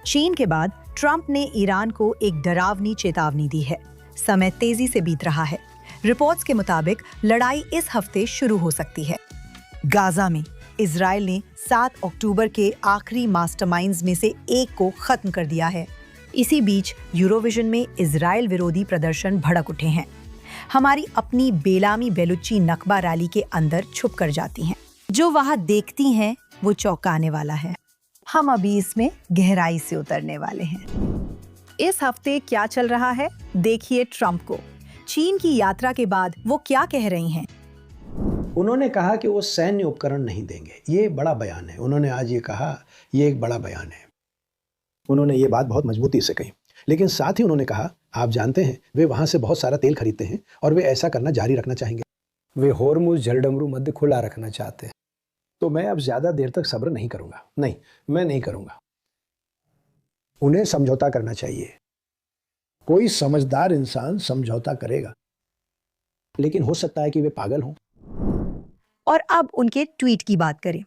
चीन के बाद ट्रंप ने ईरान को एक डरावनी चेतावनी दी है। समय तेजी से बीत रहा है। रिपोर्ट्स के मुताबिक लड़ाई इस हफ्ते शुरू हो सकती है। गाजा में इजराइल ने 7 अक्टूबर के आखिरी मास्टरमाइंड्स में से एक को खत्म कर दिया है। इसी बीच यूरोविजन में इजराइल विरोधी प्रदर्शन भड़क उठे हैं। हमारी अपनी बेलामी बेलुची नकबा रैली के अंदर छुप कर जाती हैं। जो वहां देखती हैं वो चौंकाने वाला है। हम अभी इसमें गहराई से उतरने वाले हैं। इस हफ्ते क्या चल रहा है, देखिए ट्रंप को। चीन की यात्रा के बाद वो क्या कह रही हैं? उन्होंने कहा कि वो सैन्य उपकरण नहीं देंगे। ये बड़ा बयान है। उन्होंने आज ये कहा, ये एक बड़ा बयान है। उन्होंने ये बात बहुत मजबूती से कही, लेकिन साथ ही उन्होंने कहा, आप जानते हैं वे वहां से बहुत सारा तेल खरीदते हैं और वे ऐसा करना जारी रखना चाहेंगे। वे होर्मुज जलडमरू मध्य खुला रखना चाहते हैं। तो मैं अब ज्यादा देर तक सब्र नहीं करूंगा। नहीं, मैं नहीं करूंगा। उन्हें समझौता करना चाहिए। कोई समझदार इंसान समझौता करेगा, लेकिन हो सकता है कि वे पागल हों। और अब उनके ट्वीट की बात करें।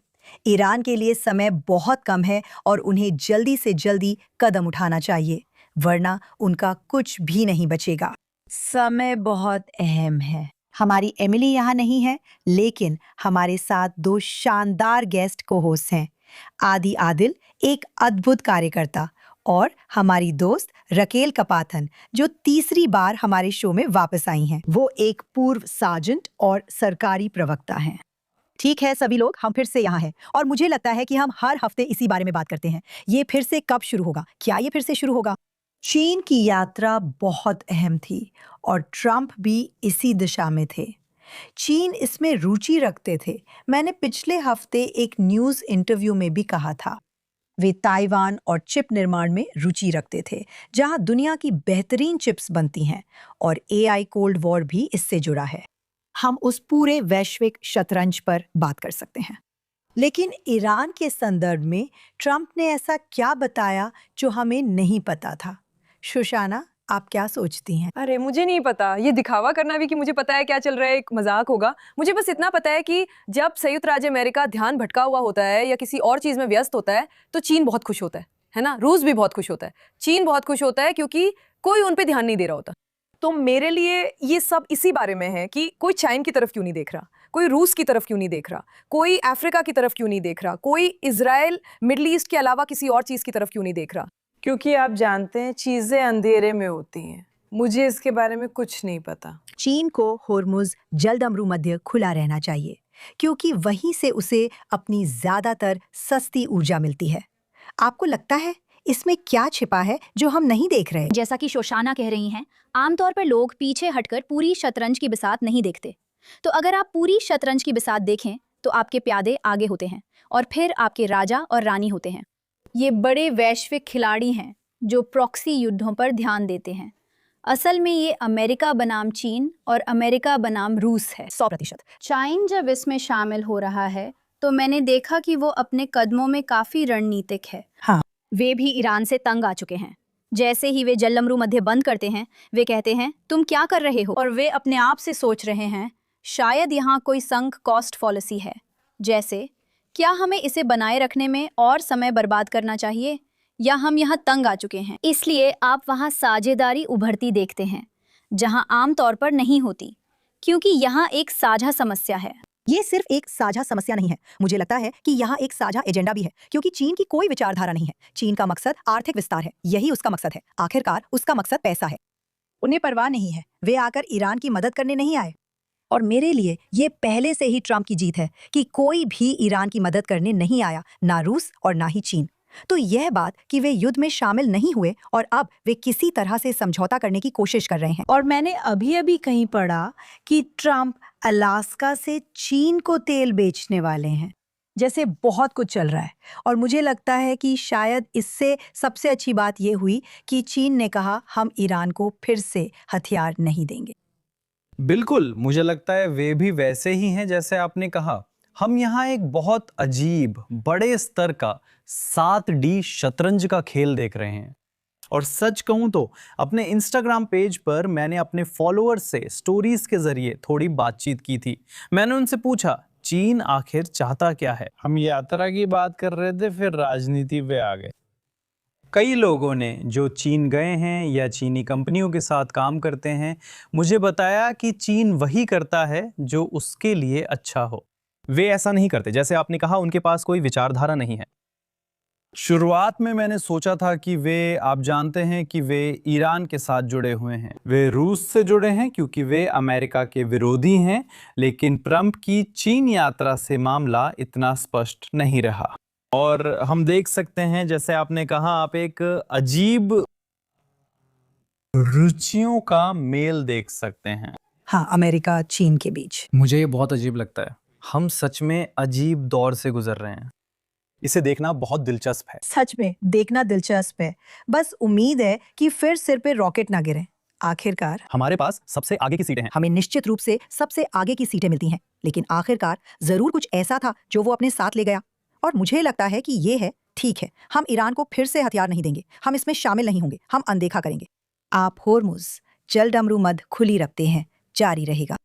ईरान के लिए समय बहुत कम है और उन्हें जल्दी से जल्दी कदम उठाना चाहिए, वरना उनका कुछ भी नहीं बचेगा। समय बहुत अहम है। हमारी एमिली यहाँ नहीं है, लेकिन हमारे साथ 2 शानदार गेस्ट को होस्ट हैं। आदि आदिल, एक अद्भुत कार्यकर्ता, और हमारी दोस्त रकेल कपाथन, जो तीसरी बार हमारे शो में वापस आई हैं। वो एक पूर्व सार्जेंट और सरकारी प्रवक्ता हैं। ठीक है सभी लोग, हम फिर से यहाँ हैं और मुझे लगता है कि हम हर हफ्ते इसी बारे में बात करते हैं। ये फिर से कब शुरू होगा? क्या ये फिर से शुरू होगा? चीन की यात्रा बहुत अहम थी और ट्रंप भी इसी दिशा में थे। चीन इसमें रुचि रखते थे। मैंने पिछले हफ्ते एक न्यूज़ इंटरव्यू में भी कहा था। वे ताइवान और चिप निर्माण में रुचि रखते थे, जहां दुनिया की बेहतरीन चिप्स बनती हैं, और एआई कोल्ड वॉर भी इससे जुड़ा है। हम उस पूरे वैश्विक शतरंज पर बात कर सकते हैं। लेकिन ईरान के संदर्भ में ट्रंप ने ऐसा क्या बताया जो हमें नहीं पता था? शुशाना, आप क्या सोचती हैं? अरे मुझे नहीं पता, ये दिखावा करना भी कि मुझे पता है क्या चल रहा है, एक मजाक होगा। मुझे बस इतना पता है कि जब संयुक्त राज्य अमेरिका ध्यान भटका हुआ होता है या किसी और चीज में व्यस्त होता है तो चीन बहुत खुश होता है ना। रूस भी बहुत खुश होता है, चीन बहुत खुश होता है, क्योंकि कोई उन पे ध्यान नहीं दे रहा होता। तो मेरे लिए ये सब इसी बारे में है कि कोई चाइना की तरफ क्यों नहीं देख रहा, कोई रूस की तरफ क्यों नहीं देख रहा, कोई अफ्रीका की तरफ क्यों नहीं देख रहा, कोई इजराइल मिडल ईस्ट के अलावा किसी और चीज की तरफ क्यों नहीं देख रहा। क्योंकि आप जानते हैं चीजें अंधेरे में होती हैं। मुझे इसके बारे में कुछ नहीं पता। चीन को होर्मुज जलडमरू मध्य खुला रहना चाहिए, क्योंकि वहीं से उसे अपनी ज्यादातर सस्ती ऊर्जा मिलती है। आपको लगता है इसमें क्या छिपा है जो हम नहीं देख रहे? जैसा कि शोशाना कह रही हैं, आमतौर पर लोग पीछे हटकर पूरी शतरंज की बिसात नहीं देखते। तो अगर आप पूरी शतरंज की बिसात देखें तो आपके प्यादे आगे होते हैं और फिर आपके राजा और रानी होते हैं। ये बड़े वैश्विक खिलाड़ी हैं जो प्रॉक्सी युद्धों पर ध्यान देते हैं। असल में ये अमेरिका बनाम चीन और अमेरिका बनाम रूस है। 100%। चाइन जब इसमें शामिल हो रहा है तो मैंने देखा कि वो अपने कदमों में काफी रणनीतिक है। हाँ, वे भी ईरान से तंग आ चुके हैं। जैसे ही वे जलडमरू मध्य बंद करते हैं, वे कहते हैं तुम क्या कर रहे हो, और वे अपने आप से सोच रहे हैं शायद यहाँ कोई संक कॉस्ट पॉलिसी है, जैसे क्या हमें इसे बनाए रखने में और समय बर्बाद करना चाहिए, या हम यहाँ तंग आ चुके हैं। इसलिए आप वहाँ साझेदारी उभरती देखते हैं जहाँ आमतौर पर नहीं होती, क्योंकि यहाँ एक साझा समस्या है। ये सिर्फ एक साझा समस्या नहीं है, मुझे लगता है कि यहाँ एक साझा एजेंडा भी है, क्योंकि चीन की कोई विचारधारा नहीं है। चीन का मकसद आर्थिक विस्तार है, यही उसका मकसद है। आखिरकार उसका मकसद पैसा है। उन्हें परवाह नहीं है। वे आकर ईरान की मदद करने नहीं आए। और मेरे लिए ये पहले से ही ट्रंप की जीत है कि कोई भी ईरान की मदद करने नहीं आया, ना रूस और ना ही चीन। तो यह बात कि वे युद्ध में शामिल नहीं हुए और अब वे किसी तरह से समझौता करने की कोशिश कर रहे हैं। और मैंने अभी कहीं पढ़ा कि ट्रंप अलास्का से चीन को तेल बेचने वाले हैं। जैसे बहुत कुछ चल रहा है, और मुझे लगता है कि शायद इससे सबसे अच्छी बात यह हुई कि चीन ने कहा हम ईरान को फिर से हथियार नहीं देंगे। बिल्कुल, मुझे लगता है वे भी वैसे ही हैं जैसे आपने कहा। हम यहाँ एक बहुत अजीब बड़े स्तर का 7D शतरंज का खेल देख रहे हैं। और सच कहूं तो अपने इंस्टाग्राम पेज पर मैंने अपने फॉलोअर्स से स्टोरीज के जरिए थोड़ी बातचीत की थी। मैंने उनसे पूछा चीन आखिर चाहता क्या है। हम यात्रा की बात कर रहे थे, फिर राजनीति पे आ गए। कई लोगों ने जो चीन गए हैं या चीनी कंपनियों के साथ काम करते हैं मुझे बताया कि चीन वही करता है जो उसके लिए अच्छा हो। वे ऐसा नहीं करते, जैसे आपने कहा उनके पास कोई विचारधारा नहीं है। शुरुआत में मैंने सोचा था कि आप जानते हैं कि वे ईरान के साथ जुड़े हुए हैं, वे रूस से जुड़े हैं क्योंकि वे अमेरिका के विरोधी हैं, लेकिन ट्रंप की चीन यात्रा से मामला इतना स्पष्ट नहीं रहा। और हम देख सकते हैं, जैसे आपने कहा, आप एक अजीब रुचियों का मेल देख सकते हैं। हाँ, अमेरिका चीन के बीच। मुझे ये बहुत अजीब लगता है। हम सच में अजीब दौर से गुजर रहे हैं। इसे देखना बहुत दिलचस्प है। सच में देखना दिलचस्प है। बस उम्मीद है कि फिर सिर पे रॉकेट ना गिरे। आखिरकार हमारे पास सबसे आगे की सीटें हैं। हमें निश्चित रूप से सबसे आगे की सीटें मिलती हैं, लेकिन आखिरकार जरूर कुछ ऐसा था जो वो अपने साथ ले गया। और मुझे लगता है कि ये है, ठीक है, हम ईरान को फिर से हथियार नहीं देंगे, हम इसमें शामिल नहीं होंगे, हम अनदेखा करेंगे। आप होर्मुज जल डमरू मद खुली रखते हैं, जारी रहेगा।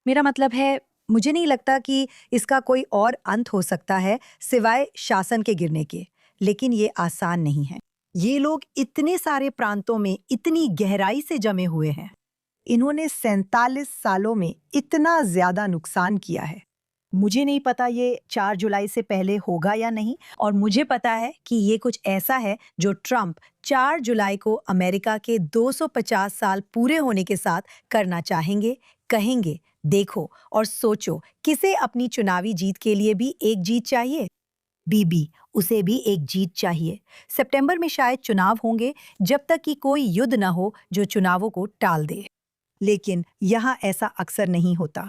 मेरा मतलब है, मुझे नहीं लगता कि इसका कोई और अंत हो सकता है सिवाय शासन के गिरने के, लेकिन ये आसान नहीं है। ये लोग इतने सारे प्रांतों में इतनी गहराई से जमे हुए हैं। इन्होंने 47 सालों में इतना ज्यादा नुकसान किया है। मुझे नहीं पता ये 4 जुलाई से पहले होगा या नहीं, और मुझे पता है कि ये कुछ ऐसा है जो ट्रंप 4 जुलाई को अमेरिका के 250 साल पूरे होने के साथ करना चाहेंगे। कहेंगे, देखो और सोचो, किसे अपनी चुनावी जीत के लिए भी एक जीत चाहिए? बीबी, उसे भी एक जीत चाहिए। सितंबर में शायद चुनाव होंगे, जब तक कि कोई युद्ध न हो जो चुनावों को टाल दे। लेकिन यहाँ ऐसा अक्सर नहीं होता,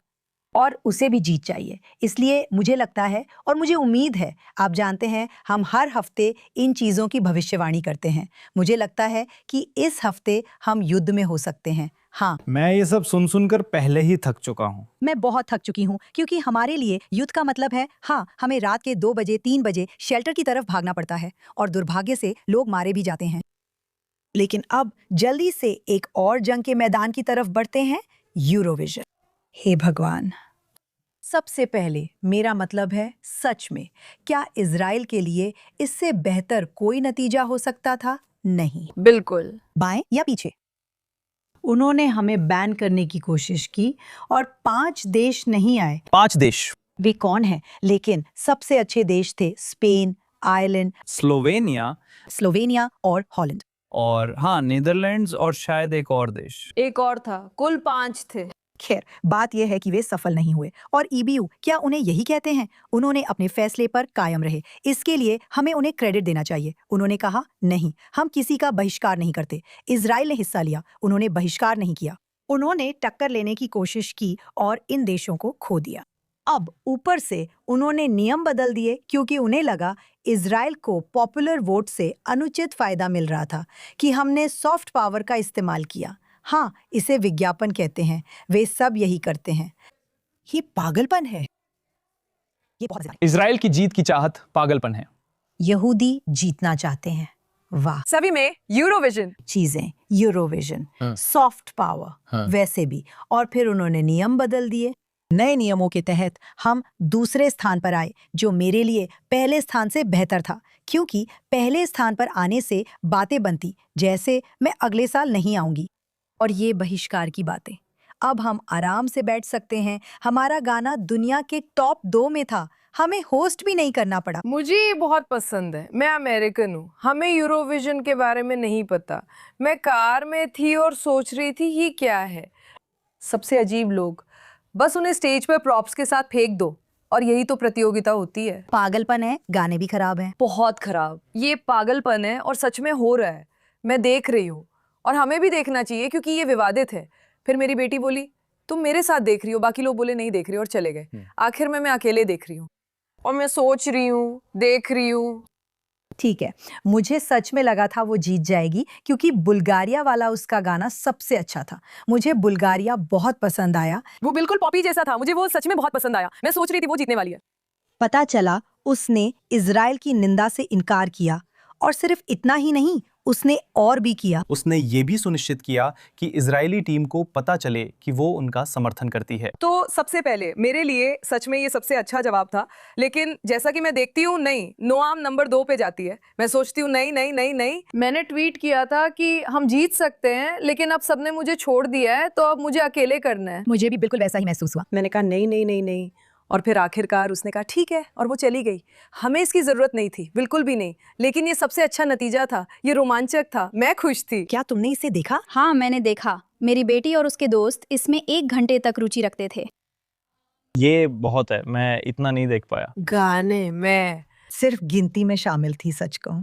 और उसे भी जीत चाहिए। इसलिए मुझे लगता है और मुझे उम्मीद है, आप जानते हैं, हम हर हफ्ते इन चीज़ों की भविष्यवाणी करते हैं। मुझे लगता है कि इस हफ्ते हम युद्ध में हो सकते हैं। हाँ, मैं ये सब सुन सुनकर पहले ही थक चुका हूँ। मैं बहुत थक चुकी हूँ, क्योंकि हमारे लिए युद्ध का मतलब है, हाँ, हमें रात के 2 बजे 3 बजे शेल्टर की तरफ भागना पड़ता है, और दुर्भाग्य से लोग मारे भी जाते हैं। लेकिन अब जल्दी से एक और जंग के मैदान की तरफ बढ़ते हैं, यूरोविजन। हे भगवान, सबसे पहले मेरा मतलब है, सच में क्या इजराइल के लिए इससे बेहतर कोई नतीजा हो सकता था? नहीं। बिल्कुल। बाएं या पीछे? उन्होंने हमें बैन करने की कोशिश की और 5 देश नहीं आए। 5 देश। वे कौन हैं? लेकिन सबसे अच्छे देश थे स्पेन, आयरलैंड, स्लोवेनिया और हॉलैंड। और हाँ, नीदरलैंड्स और शायद एक और देश। एक और था, कुल 5 थे। खैर, बात यह है कि वे सफल नहीं हुए। और ईबीयू क्या उन्हें यही कहते हैं? उन्होंने अपने फैसले पर कायम रहे। इसके लिए हमें उन्हें क्रेडिट देना चाहिए। उन्होंने कहा, नहीं, हम किसी का बहिष्कार नहीं करते। इजराइल ने हिस्सा लिया, उन्होंने बहिष्कार नहीं किया। उन्होंने टक्कर लेने की कोशिश की और इन देशों को खो दिया। अब ऊपर से उन्होंने नियम बदल दिए, क्योंकि उन्हें लगा इजराइल को पॉपुलर वोट से अनुचित फायदा मिल रहा था कि हमने सॉफ्ट पावर का इस्तेमाल किया। हाँ, इसे विज्ञापन कहते हैं। वे सब यही करते हैं। ये पागलपन है। ये बहुत ज्यादा। इजराइल की जीत की चाहत पागलपन है। यहूदी जीतना चाहते हैं। वाह, सभी में यूरोविजन। चीजें, यूरोविजन, सॉफ्ट पावर, वैसे भी। और फिर उन्होंने नियम बदल दिए। नए नियमों के तहत हम दूसरे स्थान पर आए, जो मेरे लिए पहले स्थान से बेहतर था, क्योंकि पहले स्थान पर आने से बातें बनती जैसे मैं अगले साल नहीं आऊंगी। और ये बहिष्कार की बातें, अब हम आराम से बैठ सकते हैं। हमारा गाना दुनिया के टॉप 2 में था, हमें होस्ट भी नहीं करना पड़ा। मुझे ये बहुत पसंद है। मैं अमेरिकन हूँ, हमें यूरोविजन के बारे में नहीं पता। मैं कार में थी और सोच रही थी ये क्या है। सबसे अजीब लोग, बस उन्हें स्टेज पर प्रॉप्स के साथ फेंक दो, और यही तो प्रतियोगिता होती है। पागलपन है, गाने भी खराब हैं। बहुत खराब। ये पागलपन है और सच में हो रहा है। मैं देख रही हूँ, और हमें भी देखना चाहिए, क्योंकि ये विवादित है। फिर मेरी बेटी बोली, तुम मेरे साथ देख रही हो, बाकी लोग बोले नहीं देख रही, और चले गए। आखिर में मैं अकेले देख रही हूँ, और मैं सोच रही हूँ, देख रही हूँ। ठीक है, मुझे सच में लगा था वो जीत जाएगी, क्योंकि बुल्गारिया वाला उसका गाना सबसे अच्छा था। मुझे बुल्गारिया बहुत पसंद आया। वो बिल्कुल पॉपी जैसा था, मुझे वो सच में बहुत पसंद आया। मैं सोच रही थी वो जीतने वाली है। पता चला उसने इजराइल की निंदा से इनकार किया, और सिर्फ इतना ही नहीं, उसने और भी किया। उसने ये भी सुनिश्चित किया कि इजरायली टीम को पता चले कि वो उनका समर्थन करती है। तो सबसे पहले मेरे लिए सच में ये सबसे अच्छा जवाब था, लेकिन जैसा कि मैं देखती हूँ नहीं, नोआम नंबर 2 पे जाती है। मैं सोचती हूँ नहीं नहीं नहीं नहीं, मैंने ट्वीट किया था कि हम जीत सकते हैं, लेकिन अब सबने मुझे छोड़ दिया है, तो अब मुझे अकेले करना है। मुझे भी बिल्कुल वैसा ही महसूस हुआ। मैंने कहा नहीं नहीं नहीं नहीं, और फिर आखिरकार उसने कहा ठीक है, और वो चली गई। हमें इसकी जरूरत नहीं थी, बिल्कुल भी नहीं, लेकिन ये सबसे अच्छा नतीजा था, ये रोमांचक था, मैं खुश थी। क्या तुमने इसे देखा? हाँ, मैंने देखा। मेरी बेटी और उसके दोस्त इसमें 1 घंटे तक रुचि रखते थे। ये बहुत है, मैं इतना नहीं देख पाया। गाने में सिर्फ गिनती में शामिल थी, सच कहूं।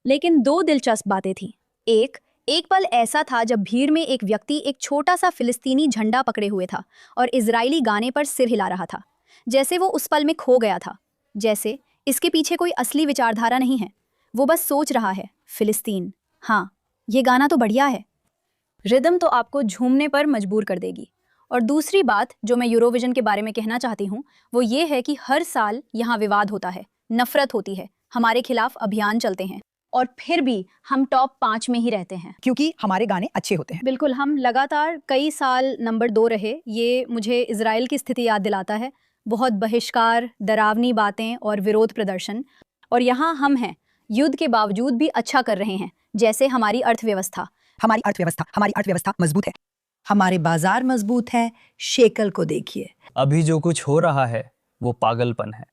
लेकिन 2 दिलचस्प बातें थीं। एक पल ऐसा था जब भीड़ में एक व्यक्ति एक छोटा सा फिलिस्तीनी झंडा पकड़े हुए था और इजरायली गाने पर सिर हिला रहा था, जैसे वो उस पल में खो गया था, जैसे इसके पीछे कोई असली विचारधारा नहीं है। वो बस सोच रहा है, फिलिस्तीन, हाँ, ये गाना तो बढ़िया है। रिदम तो आपको झूमने पर मजबूर कर देगी। और दूसरी बात जो मैं यूरोविजन के बारे में कहना चाहती हूँ, वो ये है कि हर साल यहाँ विवाद होता है, नफरत होती है, हमारे खिलाफ अभियान चलते हैं, और फिर भी हम टॉप 5 में ही रहते हैं, क्योंकि हमारे गाने अच्छे होते हैं। बिल्कुल। हम लगातार कई साल नंबर 2 रहे। ये मुझे इजराइल की स्थिति याद दिलाता है। बहुत बहिष्कार, डरावनी बातें और विरोध प्रदर्शन, और यहाँ हम हैं, युद्ध के बावजूद भी अच्छा कर रहे हैं, जैसे हमारी अर्थव्यवस्था। हमारी अर्थव्यवस्था मजबूत है, हमारे बाजार मजबूत है। शेकल को देखिए। अभी जो कुछ हो रहा है वो पागलपन है।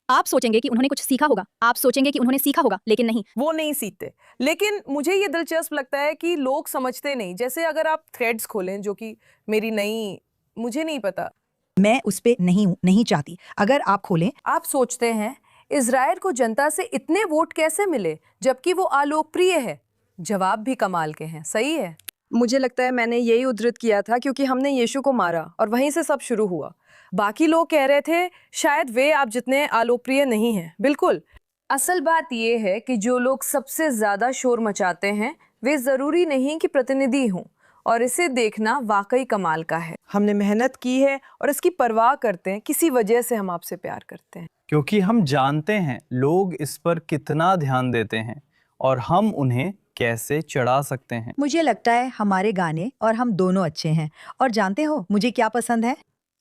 आप सोचेंगे कि उन्होंने कुछ सीखा होगा, आप सोचेंगे कि उन्होंने सीखा होगा, लेकिन नहीं। वो नहीं सीखते। लेकिन मुझे ये दिलचस्प लगता है कि लोग समझते नहीं। जैसे अगर आप थ्रेड्स खोलें, जो कि मेरी नई, मुझे नहीं पता, मैं उस पे नहीं चाहती। अगर आप खोलें, आप सोचते हैं इजराइल को जनता से इतने वोट कैसे मिले जबकि वो अलोकप्रिय है? जवाब भी कमाल के हैं, सही है। मुझे लगता है मैंने यही उद्धृत किया था क्योंकि हमने यीशु को मारा और वहीं से सब शुरू हुआ। बाकी लोग कह रहे थे शायद वे आप जितने अलोकप्रिय नहीं हैं। बिल्कुल, असल बात ये है कि जो लोग सबसे ज्यादा शोर मचाते हैं वे जरूरी नहीं कि प्रतिनिधि हों, और इसे देखना वाकई कमाल का है। हमने मेहनत की है और इसकी परवाह करते हैं, किसी वजह से हम आपसे प्यार करते हैं। क्योंकि हम जानते हैं लोग इस पर कितना ध्यान देते हैं और हम उन्हें कैसे चढ़ा सकते हैं। मुझे लगता है हमारे गाने और हम दोनों अच्छे हैं। और जानते हो मुझे क्या पसंद है?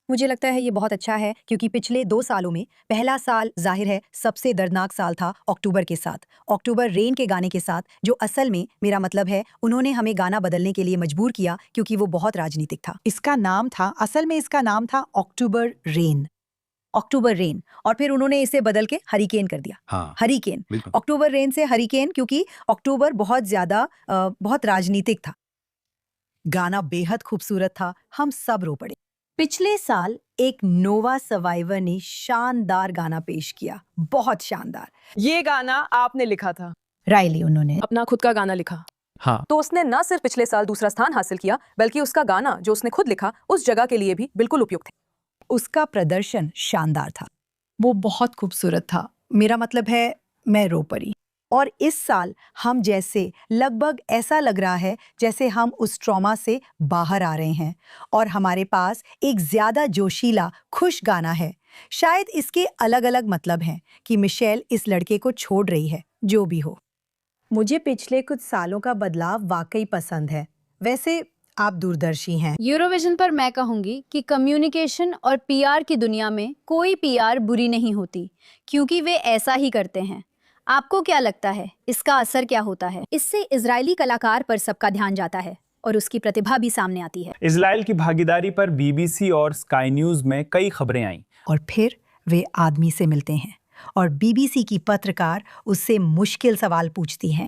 मुझे लगता है ये बहुत अच्छा है क्योंकि पिछले 2 सालों में पहला साल जाहिर है सबसे दर्दनाक साल था अक्टूबर के साथ, अक्टूबर रेन के गाने के साथ, जो असल में मेरा मतलब है उन्होंने हमें गाना बदलने के लिए मजबूर किया क्योंकि वो बहुत राजनीतिक था। इसका नाम था अक्टूबर रेन, और फिर उन्होंने इसे बदल के हरिकेन कर दिया। हाँ, हरिकेन, बिल्कुल। अक्टूबर रेन से हरिकेन, क्योंकि अक्टूबर बहुत राजनीतिक था। गाना बेहद खूबसूरत था, हम सब रो पड़े। पिछले साल एक नोवा सर्वाइवर ने शानदार गाना पेश किया, बहुत शानदार। ये गाना आपने लिखा था? रायली, उन्होंने अपना खुद का गाना लिखा। हाँ, तो उसने न सिर्फ पिछले साल दूसरा स्थान हासिल किया, बल्कि उसका गाना जो उसने खुद लिखा उस जगह के लिए भी बिल्कुल उपयुक्त है। उसका प्रदर्शन शानदार था, वो बहुत खूबसूरत था। मेरा मतलब है मैं रो पड़ी। और इस साल हम जैसे लगभग ऐसा लग रहा है जैसे हम उस ट्रॉमा से बाहर आ रहे हैं और हमारे पास एक ज्यादा जोशीला खुश गाना है। शायद इसके अलग अलग मतलब हैं कि मिशेल इस लड़के को छोड़ रही है। जो भी हो, मुझे पिछले कुछ सालों का बदलाव वाकई पसंद है। वैसे आप दूरदर्शी हैं। यूरोविजन पर मैं कहूंगी कि कम्युनिकेशन और पीआर की दुनिया में कोई पीआर बुरी नहीं होती, क्योंकि वे ऐसा ही करते हैं। आपको क्या लगता है इसका असर क्या होता है? इससे इजरायली कलाकार पर सबका ध्यान जाता है और उसकी प्रतिभा भी सामने आती है। इजराइल की भागीदारी पर बीबीसी और स्काई न्यूज में कई खबरें आईं। और फिर वे आदमी से मिलते हैं और बीबीसी की पत्रकार उससे मुश्किल सवाल पूछती हैं।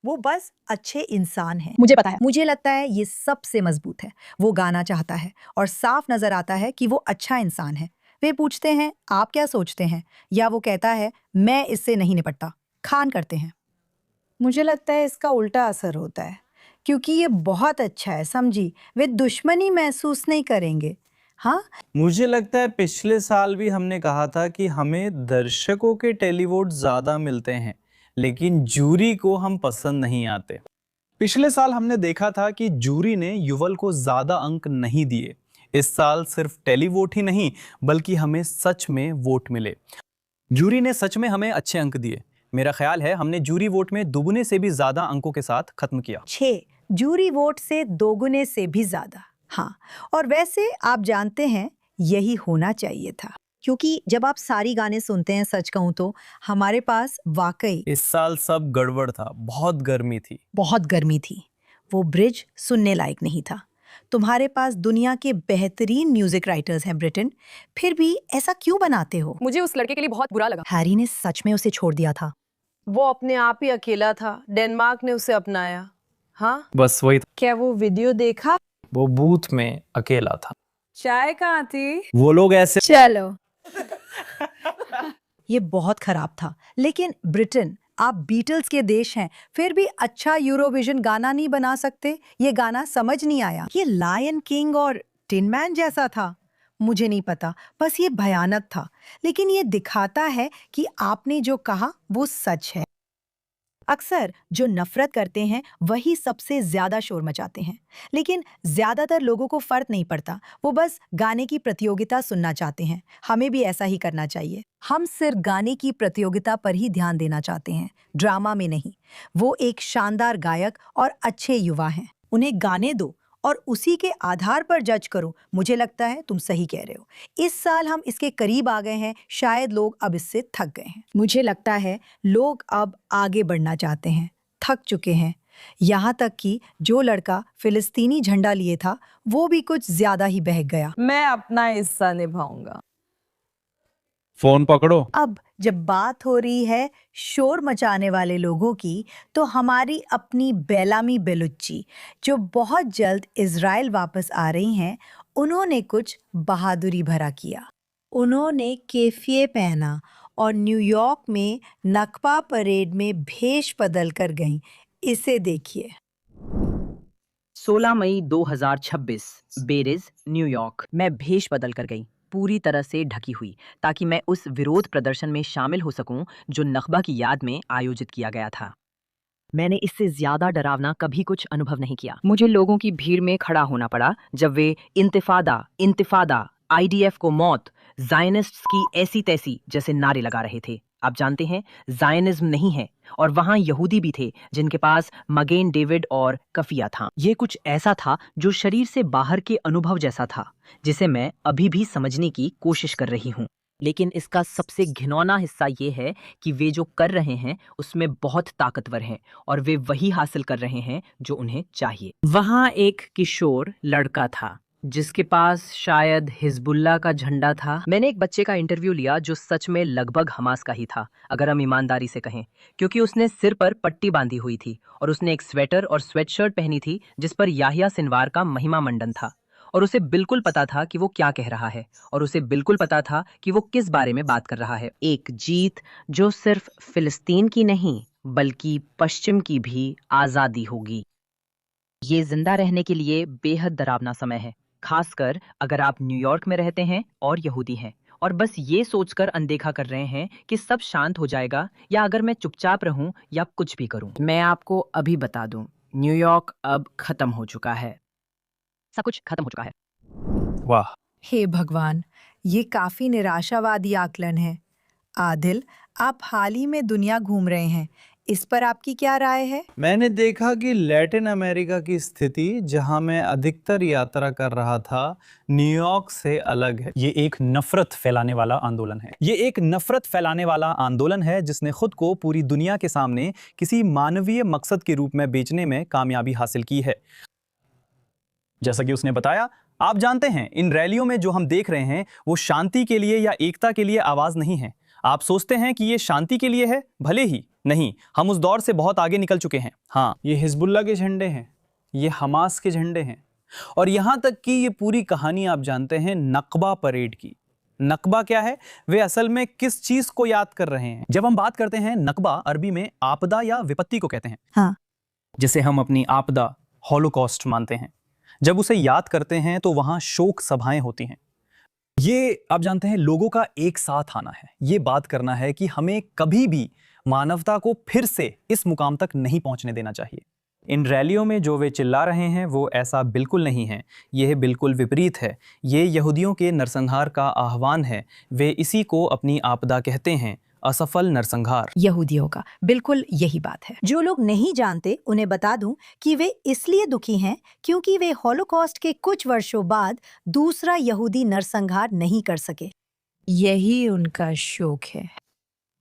वो बस अच्छे इंसान हैं। मुझे पता है। मुझे लगता है ये सबसे मजबूत है। वो गाना चाहता है और साफ नजर आता है कि वो अच्छा इंसान है। वे पूछते हैं आप क्या सोचते हैं, या वो कहता है मैं इससे नहीं निपटता। खान करते हैं। मुझे लगता है इसका उल्टा असर होता है, क्योंकि ये बहुत अच्छा है, समझी, वे दुश्मनी महसूस नहीं करेंगे। हाँ, मुझे लगता है पिछले साल भी हमने कहा था कि हमें दर्शकों के टेलीवोट ज्यादा मिलते हैं, लेकिन जूरी को हम पसंद नहीं आते। पिछले साल हमने देखा था कि जूरी ने युवल को ज्यादा अंक नहीं दिए। इस साल सिर्फ टेलीवोट ही नहीं, बल्कि हमें सच में वोट मिले। जूरी ने सच में हमें अच्छे अंक दिए। मेरा ख्याल है हमने जूरी वोट में दुगने से भी ज्यादा अंकों के साथ खत्म किया। 6 जूरी वोट से दोगुने से भी ज्यादा। हाँ, और वैसे आप जानते हैं यही होना चाहिए था, क्योंकि जब आप सारी गाने सुनते हैं, सच कहूं तो हमारे पास वाकई इस साल सब गड़बड़ था, बहुत गर्मी थी। बहुत गर्मी थी। वो ब्रिज सुनने लायक नहीं था। तुम्हारे पास दुनिया के बेहतरीन म्यूजिक राइटर्स हैं ब्रिटेन, फिर भी ऐसा क्यों बनाते हो? मुझे उस लड़के के लिए बहुत बुरा लगा। हैरी ने सच में उसे छोड़ दिया था। वो अपने आप ही अकेला था, डेनमार्क ने उसे अपनाया। हाँ, बस वही था, क्या वो वीडियो देखा? वो बूथ में अकेला था। चाय कहाँ थी? वो लोग ऐसे चलो। ये बहुत खराब था। लेकिन ब्रिटेन, आप बीटल्स के देश हैं, फिर भी अच्छा यूरोविजन गाना नहीं बना सकते? ये गाना समझ नहीं आया। ये लायन किंग और टिन मैन जैसा था। मुझे नहीं पता, बस ये भयानक था। लेकिन ये दिखाता है कि आपने जो कहा वो सच है। अक्सर जो नफरत करते हैं वही सबसे ज्यादा शोर मचाते हैं। लेकिन ज्यादातर लोगों को फर्क नहीं पड़ता, वो बस गाने की प्रतियोगिता सुनना चाहते हैं। हमें भी ऐसा ही करना चाहिए। हम सिर्फ गाने की प्रतियोगिता पर ही ध्यान देना चाहते हैं, ड्रामा में नहीं। वो एक शानदार गायक और अच्छे युवा हैं, उन्हें गाने दो और उसी के आधार पर जज करो। मुझे लगता है तुम सही कह रहे हो। इस साल हम इसके करीब आ गए हैं, शायद लोग अब इससे थक गए हैं। मुझे लगता है लोग अब आगे बढ़ना चाहते हैं, थक चुके हैं। यहाँ तक कि जो लड़का फिलिस्तीनी झंडा लिए था वो भी कुछ ज्यादा ही बहक गया। मैं अपना हिस्सा निभाऊंगा। फोन पकड़ो। अब जब बात हो रही है शोर मचाने वाले लोगों की, तो हमारी अपनी बेलामी बेलुच्ची, जो बहुत जल्द इज़राइल वापस आ रही हैं, उन्होंने कुछ बहादुरी भरा किया। उन्होंने केफिए पहना और न्यूयॉर्क में नकबा परेड में भेष बदल कर गईं। इसे देखिए। 16 मई 2026 बेरिज, न्यूयॉर्क। मैं भेष बदल कर गई, पूरी तरह से ढकी हुई, ताकि मैं उस विरोध प्रदर्शन में शामिल हो सकूं जो नखबा की याद में आयोजित किया गया था। मैंने इससे ज्यादा डरावना कभी कुछ अनुभव नहीं किया। मुझे लोगों की भीड़ में खड़ा होना पड़ा जब वे इंतिफादा, आईडीएफ को मौत, जायनिस्ट्स की ऐसी तैसी जैसे नारे लगा रहे थे। आप जानते हैं, जायनिज्म नहीं है, और वहां यहूदी भी थे जिनके पास मगेन डेविड और कफिया था। ये कुछ ऐसा था जो शरीर से बाहर के अनुभव जैसा था, जिसे मैं अभी भी समझने की कोशिश कर रही हूँ। लेकिन इसका सबसे घिनौना हिस्सा ये है कि वे जो कर रहे हैं उसमें बहुत ताकतवर हैं, और वे वही हासिल कर रहे हैं जो उन्हें चाहिए। वहां एक किशोर लड़का था जिसके पास शायद हिजबुल्ला का झंडा था। मैंने एक बच्चे का इंटरव्यू लिया जो सच में लगभग हमास का ही था, अगर हम ईमानदारी से कहें, क्योंकि उसने सिर पर पट्टी बांधी हुई थी और उसने एक स्वेटर और स्वेटशर्ट पहनी थी जिस पर याहिया सिनवार का महिमा मंडन था। और उसे बिल्कुल पता था कि वो क्या कह रहा है, और उसे बिल्कुल पता था कि वो किस बारे में बात कर रहा है। एक जीत जो सिर्फ फिलिस्तीन की नहीं बल्कि पश्चिम की भी आज़ादी होगी। ये जिंदा रहने के लिए बेहद डरावना समय है, खासकर अगर आप न्यूयॉर्क में रहते हैं और यहूदी हैं, और बस ये सोचकर अनदेखा कर रहे हैं कि सब शांत हो जाएगा, या अगर मैं चुपचाप रहूं या कुछ भी करूं। मैं आपको अभी बता दूं, न्यूयॉर्क अब खत्म हो चुका है। सब कुछ खत्म हो चुका है। वाह, हे भगवान, ये काफी निराशावादी आकलन है। आदिल, आप हाल ही में दुनिया घूम रहे हैं, इस पर आपकी क्या राय है? मैंने देखा कि लैटिन अमेरिका की स्थिति, जहां मैं अधिकतर यात्रा कर रहा था, न्यूयॉर्क से अलग है। ये एक नफरत फैलाने वाला आंदोलन है। ये एक नफरत फैलाने वाला आंदोलन है जिसने खुद को पूरी दुनिया के सामने किसी मानवीय मकसद के रूप में बेचने में कामयाबी हासिल की है। जैसा कि उसने बताया, आप जानते हैं, इन रैलियों में जो हम देख रहे हैं वो शांति के लिए या एकता के लिए आवाज नहीं है। आप सोचते हैं कि ये शांति के लिए है, भले ही नहीं, हम उस दौर से बहुत आगे निकल चुके हैं। हाँ, ये हिजबुल्ला के झंडे हैं, ये हमास के झंडे हैं, और यहाँ तक कि ये पूरी कहानी आप जानते हैं नकबा परेड की। नकबा क्या है? वे असल में किस चीज को याद कर रहे हैं? जब हम बात करते हैं नकबा, अरबी में आपदा या विपत्ति को कहते हैं। हाँ। जिसे हम अपनी आपदा, हॉलोकॉस्ट मानते हैं। जब उसे याद करते हैं तो वहां शोक सभाएं होती हैं। ये आप जानते हैं, लोगों का एक साथ आना है, ये बात करना है कि हमें कभी भी मानवता को फिर से इस मुकाम तक नहीं पहुंचने देना चाहिए। इन रैलियों में जो वे चिल्ला रहे हैं वो ऐसा बिल्कुल नहीं है, यह बिल्कुल विपरीत है। ये यहूदियों के नरसंहार का आह्वान है। वे इसी को अपनी आपदा कहते हैं, असफल नरसंहार। यहूदियों का बिल्कुल यही बात है। जो लोग नहीं जानते उन्हें बता दूं कि वे इसलिए दुखी हैं क्योंकि वे हॉलोकॉस्ट के कुछ वर्षों बाद दूसरा यहूदी नरसंहार नहीं कर सके। यही उनका शोक है।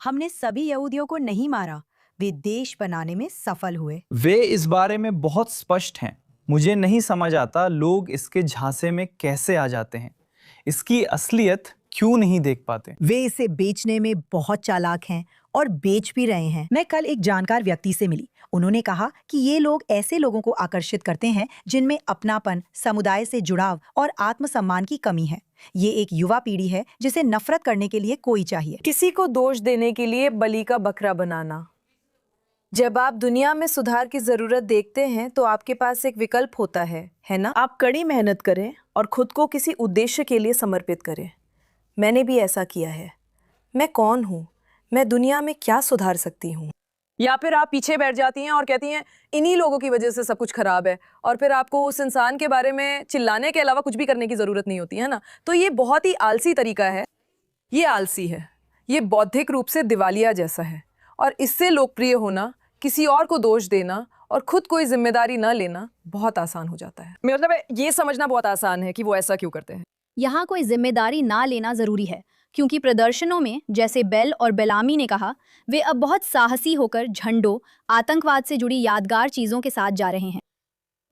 हमने सभी यहूदियों को नहीं मारा, वे देश बनाने में सफल हुए। वे इस बारे में बहुत स्पष्ट हैं। मुझे नहीं समझ आता लोग इसके झांसे में कैसे आ जाते हैं, इसकी असलियत क्यों नहीं देख पाते। वे इसे बेचने में बहुत चालाक हैं और बेच भी रहे हैं। मैं कल एक जानकार व्यक्ति से मिली। उन्होंने कहा कि ये लोग ऐसे लोगों को आकर्षित करते हैं जिनमें अपनापन, समुदाय से जुड़ाव और आत्मसम्मान की कमी है। ये एक युवा पीढ़ी है जिसे नफरत करने के लिए कोई चाहिए। किसी को दोष देने के लिए बलि का बकरा बनाना। जब आप दुनिया में सुधार की जरूरत देखते हैं तो आपके पास एक विकल्प होता है ना? आप कड़ी मेहनत करें और खुद को किसी उद्देश्य के लिए समर्पित करें। मैंने भी ऐसा किया है। मैं कौन हूँ? मैं दुनिया में क्या सुधार सकती हूँ? या फिर आप पीछे बैठ जाती हैं और कहती हैं इन्हीं लोगों की वजह से सब कुछ खराब है, और फिर आपको उस इंसान के बारे में चिल्लाने के अलावा कुछ भी करने की जरूरत नहीं होती है ना। तो ये बहुत ही आलसी तरीका है। ये आलसी है, ये बौद्धिक रूप से दिवालिया जैसा है, और इससे लोकप्रिय होना, किसी और को दोष देना और खुद कोई जिम्मेदारी न लेना बहुत आसान हो जाता है। मतलब ये समझना बहुत आसान है कि वो ऐसा क्यों करते हैं। यहाँ कोई जिम्मेदारी ना लेना जरूरी है, क्योंकि प्रदर्शनों में, जैसे बेल और बेलामी ने कहा, वे अब बहुत साहसी होकर झंडों, आतंकवाद से जुड़ी यादगार चीजों के साथ जा रहे हैं।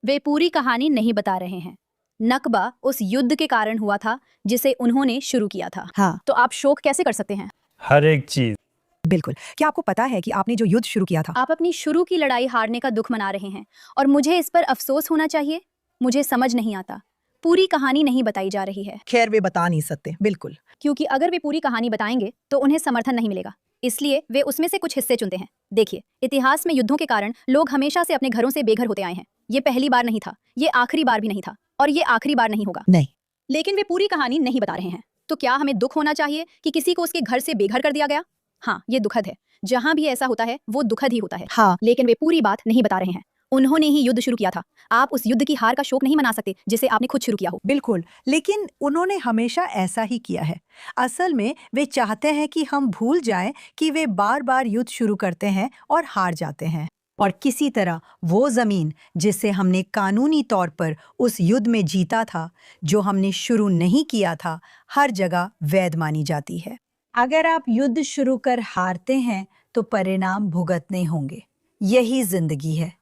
वे पूरी कहानी नहीं बता रहे हैं। नकबा उस युद्ध के कारण हुआ था जिसे उन्होंने शुरू किया था। हाँ, तो आप शोक कैसे कर सकते हैं? हर एक चीज। बिल्कुल। क्या आपको पता है कि आपने जो युद्ध शुरू किया था? आप अपनी शुरू की लड़ाई हारने का दुख मना रहे हैं और मुझे इस पर अफसोस होना चाहिए? मुझे समझ नहीं आता। पूरी कहानी नहीं बताई जा रही है। खैर, वे बता नहीं सकते। बिल्कुल। क्योंकि अगर वे पूरी कहानी बताएंगे तो उन्हें समर्थन नहीं मिलेगा, इसलिए वे उसमें से कुछ हिस्से चुनते हैं। देखिए, इतिहास में युद्धों के कारण लोग हमेशा से अपने घरों से बेघर होते आए हैं। ये पहली बार नहीं था, ये आखिरी बार भी नहीं था, और ये आखिरी बार नहीं होगा। नहीं। लेकिन वे पूरी कहानी नहीं बता रहे हैं। तो क्या हमें दुख होना चाहिए कि किसी को उसके घर से बेघर कर दिया गया? हाँ, ये दुखद है। जहां भी ऐसा होता है वो दुखद ही होता है। हाँ, लेकिन वे पूरी बात नहीं बता रहे हैं। उन्होंने ही युद्ध शुरू किया था। आप उस युद्ध की हार का शोक नहीं मना सकते जिसे आपने खुद शुरू किया हो। बिल्कुल। लेकिन उन्होंने हमेशा ऐसा ही किया है। असल में वे चाहते हैं कि हम भूल जाएं कि वे बार बार युद्ध शुरू करते हैं और हार जाते हैं, और किसी तरह वो जमीन जिसे हमने कानूनी तौर पर उस युद्ध में जीता था, जो हमने शुरू नहीं किया था, हर जगह वैध मानी जाती है। अगर आप युद्ध शुरू कर हारते हैं तो परिणाम भुगतने होंगे। यही जिंदगी है।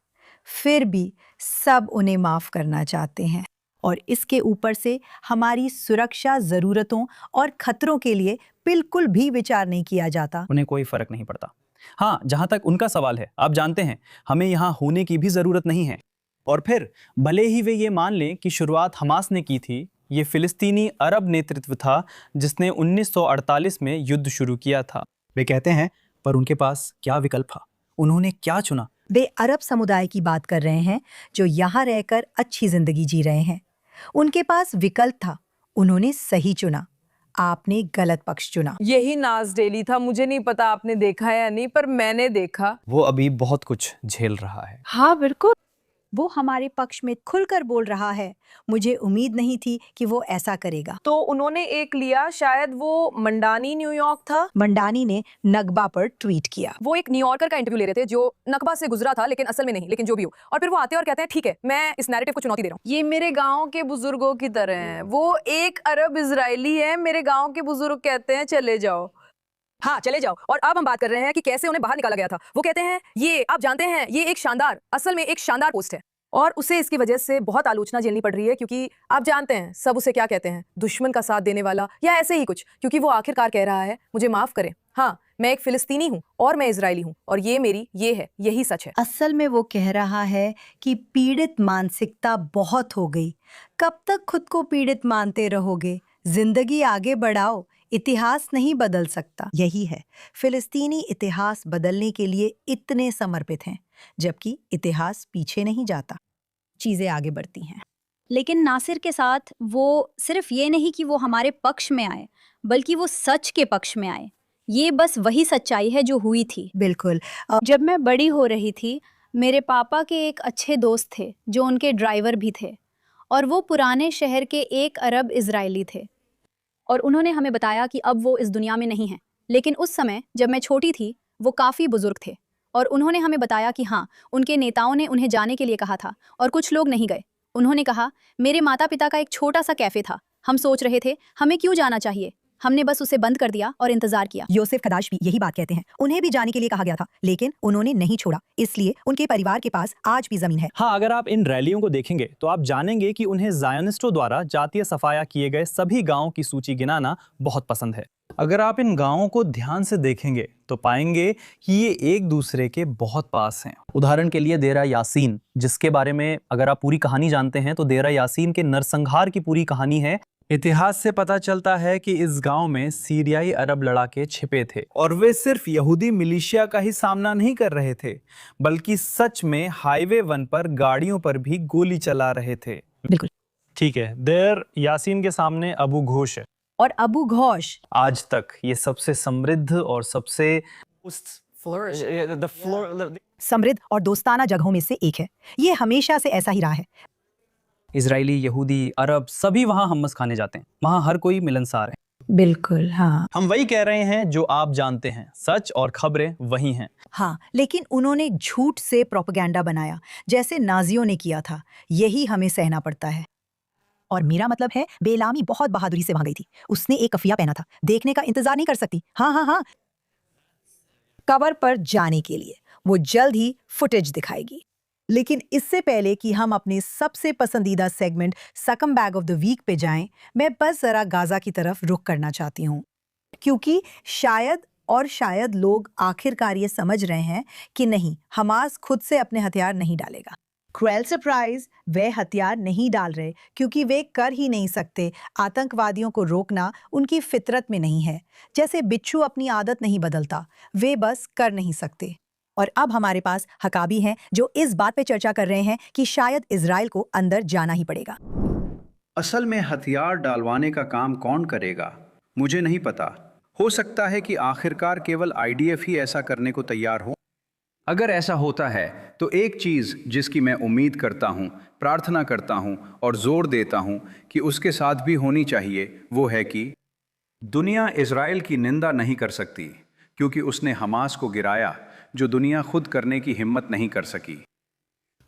फिर भी सब उन्हें माफ करना चाहते हैं, और इसके ऊपर से हमारी सुरक्षा जरूरतों और खतरों के लिए बिल्कुल भी विचार नहीं किया जाता। उन्हें कोई फर्क नहीं पड़ता। हाँ, जहां तक उनका सवाल है, आप जानते हैं, हमें यहाँ होने की भी जरूरत नहीं है। और फिर भले ही वे ये मान लें कि शुरुआत हमास ने की थी, ये फिलिस्तीनी अरब नेतृत्व था जिसने 1948 में युद्ध शुरू किया था। वे कहते हैं, पर उनके पास क्या विकल्प था? उन्होंने क्या चुना? वे अरब समुदाय की बात कर रहे हैं जो यहाँ रहकर अच्छी जिंदगी जी रहे हैं। उनके पास विकल्प था, उन्होंने सही चुना। आपने गलत पक्ष चुना। यही नाज डेली था। मुझे नहीं पता आपने देखा है या नहीं, पर मैंने देखा। वो अभी बहुत कुछ झेल रहा है। हाँ बिल्कुल। वो हमारे पक्ष में खुलकर बोल रहा है। मुझे उम्मीद नहीं थी कि वो ऐसा करेगा। तो उन्होंने एक लिया, शायद वो मंडानी न्यूयॉर्क था। मंडानी ने नकबा पर ट्वीट किया। वो एक न्यूयॉर्कर का इंटरव्यू ले रहे थे जो नकबा से गुजरा था, लेकिन असल में नहीं, लेकिन जो भी हो। और फिर वो आते हैं और कहते हैं, ठीक है, मैं इस नैरेटिव को चुनौती दे रहा हूँ। ये मेरे गांव के बुजुर्गों की तरह हैं। वो एक अरब इजरायली है। मेरे गांव के बुजुर्ग कहते हैं चले जाओ। हाँ, चले जाओ। और अब हम बात कर रहे हैं कि कैसे उन्हें बाहर निकाला गया था। वो कहते हैं, ये आप जानते हैं, ये एक शानदार, असल में एक शानदार पोस्ट है, और उसे इसकी वजह से बहुत आलोचना झेलनी पड़ रही है, क्योंकि आप जानते हैं सब उसे क्या कहते हैं, दुश्मन का साथ देने वाला या ऐसे ही कुछ, क्योंकि वो आखिरकार कह रहा है, मुझे माफ करें, हाँ, मैं एक फिलिस्तीनी हूँ और मैं इजरायली हूँ, और ये मेरी ये है, यही सच है। असल में वो कह रहा है कि पीड़ित मानसिकता बहुत हो गई। कब तक खुद को पीड़ित मानते रहोगे? जिंदगी आगे बढ़ाओ। इतिहास नहीं बदल सकता। यही है, फिलिस्तीनी इतिहास बदलने के लिए इतने समर्पित हैं, जबकि इतिहास पीछे नहीं जाता, चीजें आगे बढ़ती हैं। लेकिन नासिर के साथ वो सिर्फ ये नहीं कि वो हमारे पक्ष में आए, बल्कि वो सच के पक्ष में आए। ये बस वही सच्चाई है जो हुई थी। बिल्कुल। जब मैं बड़ी हो रही थी, मेरे पापा के एक अच्छे दोस्त थे जो उनके ड्राइवर भी थे, और वो पुराने शहर के एक अरब इजरायली थे, और उन्होंने हमें बताया कि अब वो इस दुनिया में नहीं हैं, लेकिन उस समय जब मैं छोटी थी वो काफ़ी बुजुर्ग थे और उन्होंने हमें बताया कि हाँ, उनके नेताओं ने उन्हें जाने के लिए कहा था और कुछ लोग नहीं गए। उन्होंने कहा, मेरे माता पिता का एक छोटा सा कैफ़े था, हम सोच रहे थे हमें क्यों जाना चाहिए, हमने बस उसे बंद कर दिया और इंतजार किया। योसेफ खदाश भी यही बात कहते हैं। उन्हें भी जाने के लिए कहा गया था, लेकिन उन्होंने नहीं छोड़ा, इसलिए उनके परिवार के पास आज भी जमीन है। हाँ, अगर आप इन रैलियों को देखेंगे तो आप जानेंगे कि उन्हें ज़ायोनिस्टों द्वारा जातीय सफाया किए गए सभी गांवों की सूची गिनाना बहुत पसंद है। अगर आप इन गांवों को ध्यान से देखेंगे तो पाएंगे कि ये एक दूसरे के बहुत पास हैं। उदाहरण के लिए डेरा यासीन, जिसके बारे में अगर आप पूरी कहानी जानते हैं तो डेरा यासीन के नरसंहार की पूरी कहानी है। इतिहास से पता चलता है कि इस गांव में सीरियाई अरब लड़ाके छिपे थे और वे सिर्फ यहूदी मिलिशिया का ही सामना नहीं कर रहे थे, बल्कि सच में हाईवे 1 पर गाड़ियों पर भी गोली चला रहे थे। बिल्कुल ठीक है, देर यासीन के सामने अबू घोष है और अबू घोष आज तक ये सबसे समृद्ध और सबसे समृद्ध और दोस्ताना जगहों में से एक है। ये हमेशा से ऐसा ही रहा है। इजरायली, यहूदी, अरब सभी वहाँ हमस खाने जाते हैं। वहाँ हर कोई मिलनसार है। बिल्कुल, हाँ हम वही कह रहे हैं जो आप जानते हैं, सच और खबरें वही हैं। हाँ, लेकिन उन्होंने झूठ से प्रोपेगेंडा बनाया, जैसे नाजियों ने किया था। यही हमें सहना पड़ता है। और मेरा मतलब है, बेलामी बहुत बहादुरी से वहां गई थी। उसने एक कफिया पहना था, देखने का इंतजार नहीं कर सकती। हाँ हाँ हाँ, कवर पर जाने के लिए वो जल्द ही फुटेज दिखाएगी। लेकिन इससे पहले कि हम अपने सबसे पसंदीदा सेगमेंट सकम बैग ऑफ द वीक पे जाएं, मैं बस जरा गाजा की तरफ रुख करना चाहती हूँ, क्योंकि शायद लोग आखिरकार ये समझ रहे हैं कि नहीं, हमास खुद से अपने हथियार नहीं डालेगा। क्रूएल सरप्राइज, वे हथियार नहीं डाल रहे क्योंकि वे कर ही नहीं सकते। आतंकवादियों को रोकना उनकी फितरत में नहीं है। जैसे बिच्छू अपनी आदत नहीं बदलता, वे बस कर नहीं सकते। और अब हमारे पास हकाबी हैं जो इस बात पे चर्चा कर रहे हैं कि शायद इजराइल को अंदर जाना ही पड़ेगा। असल में हथियार डालवाने का काम कौन करेगा, मुझे नहीं पता। हो सकता है कि आखिरकार केवल आईडीएफ ही ऐसा करने को तैयार हो। अगर ऐसा होता है तो एक चीज़ जिसकी मैं उम्मीद करता हूँ, प्रार्थना करता हूँ और जोर देता हूँ कि उसके साथ भी होनी चाहिए, वो है कि दुनिया इजराइल की निंदा नहीं कर सकती क्योंकि उसने हमास को गिराया, जो दुनिया खुद करने की हिम्मत नहीं कर सकी।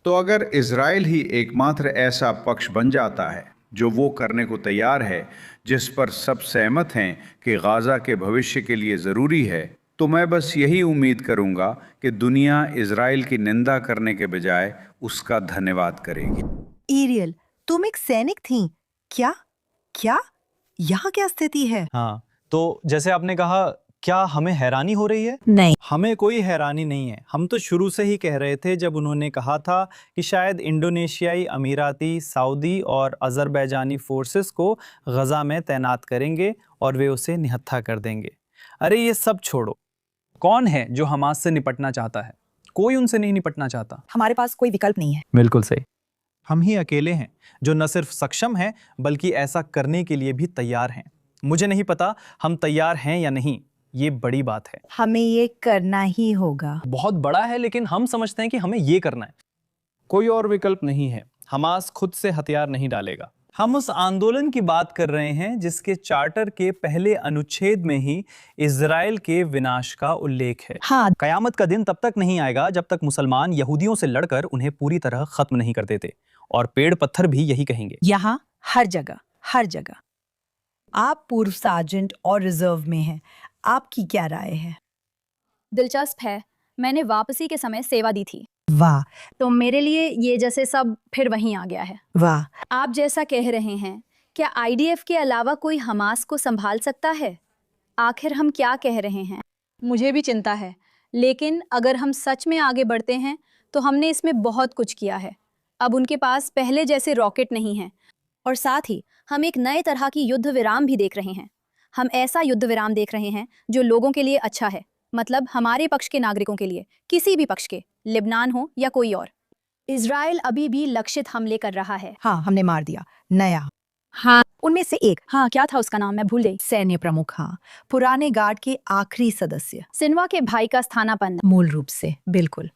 तो अगर इजराइल ही एकमात्र ऐसा पक्ष बन जाता है जो वो करने को तैयार है, जिस पर सब सहमत हैं कि गाज़ा के भविष्य के लिए ज़रूरी है, तो मैं बस यही उम्मीद करूंगा कि दुनिया इजराइल की निंदा करने के बजाय उसका धन्यवाद करेगी। एरियल, तुम एक सैनिक थी क्या? यहाँ क्या स्थिति है? हाँ, तो जैसे आपने कहा, क्या हमें हैरानी हो रही है? नहीं, हमें कोई हैरानी नहीं है। हम तो शुरू से ही कह रहे थे जब उन्होंने कहा था कि शायद इंडोनेशियाई, अमीराती, सऊदी और अज़रबैजानी फोर्सेस को गज़ा में तैनात करेंगे और वे उसे निहत्था कर देंगे। अरे ये सब छोड़ो, कौन है जो हमास से निपटना चाहता है? कोई उनसे नहीं निपटना चाहता। हमारे पास कोई विकल्प नहीं है। बिल्कुल सही। हम ही अकेले हैं जो न सिर्फ सक्षम हैं बल्कि ऐसा करने के लिए भी तैयार हैं। मुझे नहीं पता हम तैयार हैं या नहीं, ये बड़ी बात है। हमें ये करना ही होगा। बहुत बड़ा है, लेकिन हम समझते हैं कि हमें ये करना है। कोई और विकल्प नहीं है। हमास खुद से हथियार नहीं डालेगा। हम उस आंदोलन की बात कर रहे हैं जिसके चार्टर के पहले अनुच्छेद में ही इजराइल के विनाश का उल्लेख है। हाँ, कयामत का दिन तब तक नहीं आएगा जब तक मुसलमान यहूदियों से लड़कर उन्हें पूरी तरह खत्म नहीं कर देते, और पेड़ पत्थर भी यही कहेंगे। यहाँ हर जगह। आप पूर्व सार्जेंट और रिजर्व में हैं, आपकी क्या राय है? दिलचस्प है, मैंने वापसी के समय सेवा दी थी, वाह तो मेरे लिए ये जैसे सब फिर वहीं आ गया है। वाह, आप जैसा कह रहे हैं, क्या आईडीएफ के अलावा कोई हमास को संभाल सकता है? आखिर हम क्या कह रहे हैं? मुझे भी चिंता है, लेकिन अगर हम सच में आगे बढ़ते हैं तो हमने इसमें बहुत कुछ किया है। अब उनके पास पहले जैसे रॉकेट नहीं हैं, और साथ ही हम एक नए तरह की युद्ध विराम भी देख रहे हैं। हम ऐसा युद्ध विराम देख रहे हैं जो लोगों के लिए अच्छा है, मतलब हमारे पक्ष के नागरिकों के लिए, किसी भी पक्ष के, लेबनान हो या कोई और। इजराइल अभी भी लक्षित हमले कर रहा है। हाँ, हमने मार दिया नया। हाँ, उनमें से एक, हाँ, क्या था उसका नाम, मैं भूल गई। सैन्य प्रमुख, हाँ, पुराने गार्ड के आखिरी सदस्य, सिन्वा के भाई का स्थानापन्न। मूल रूप से, बिल्कुल।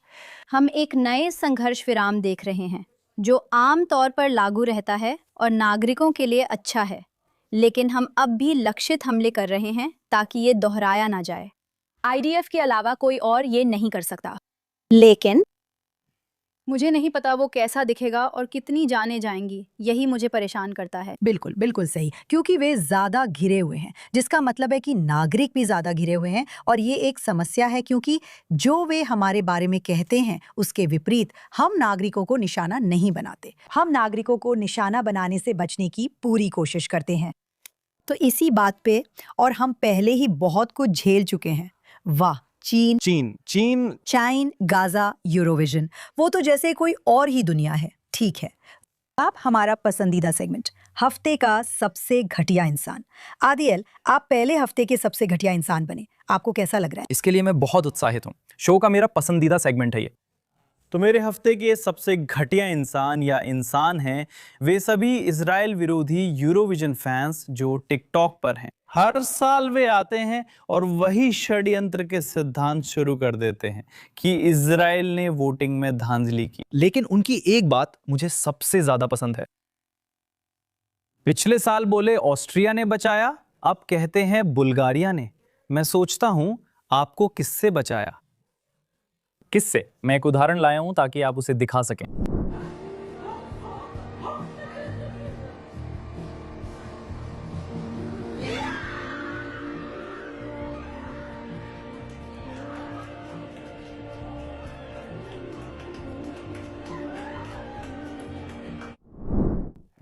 हम एक नए संघर्ष विराम देख रहे हैं जो आम तौर पर लागू रहता है और नागरिकों के लिए अच्छा है। लेकिन हम अब भी लक्षित हमले कर रहे हैं ताकि ये दोहराया ना जाए। आईडीएफ के अलावा कोई और ये नहीं कर सकता। लेकिन मुझे नहीं पता वो कैसा दिखेगा और कितनी जाने जाएंगी, यही मुझे परेशान करता है। बिल्कुल बिल्कुल सही, क्योंकि वे ज्यादा घिरे हुए हैं, जिसका मतलब है कि नागरिक भी ज्यादा घिरे हुए हैं। और ये एक समस्या है, क्योंकि जो वे हमारे बारे में कहते हैं उसके विपरीत हम नागरिकों को निशाना नहीं बनाते। हम नागरिकों को निशाना बनाने से बचने की पूरी कोशिश करते हैं। तो इसी बात पे, और हम पहले ही बहुत कुछ झेल चुके हैं। वाह, चीन, चाइन, गाजा, यूरोविजन, वो तो जैसे कोई और ही दुनिया है। ठीक है, अब हमारा पसंदीदा सेगमेंट, हफ्ते का सबसे घटिया इंसान। आदिल, आप पहले हफ्ते के सबसे घटिया इंसान बने, आपको कैसा लग रहा है? इसके लिए मैं बहुत उत्साहित हूँ। शो का मेरा पसंदीदा सेगमेंट है ये। तो मेरे हफ्ते के सबसे घटिया इंसान या इंसान हैं वे सभी इजराइल विरोधी यूरोविजन फैंस जो टिकटॉक पर हैं। हर साल वे आते हैं और वही षड्यंत्र के सिद्धांत शुरू कर देते हैं कि इजराइल ने वोटिंग में धांधली की। लेकिन उनकी एक बात मुझे सबसे ज्यादा पसंद है। पिछले साल बोले ऑस्ट्रिया ने बचाया, अब कहते हैं बुल्गारिया ने। मैं सोचता हूं आपको किससे बचाया? किससे? मैं एक उदाहरण लाया हूं ताकि आप उसे दिखा सकें।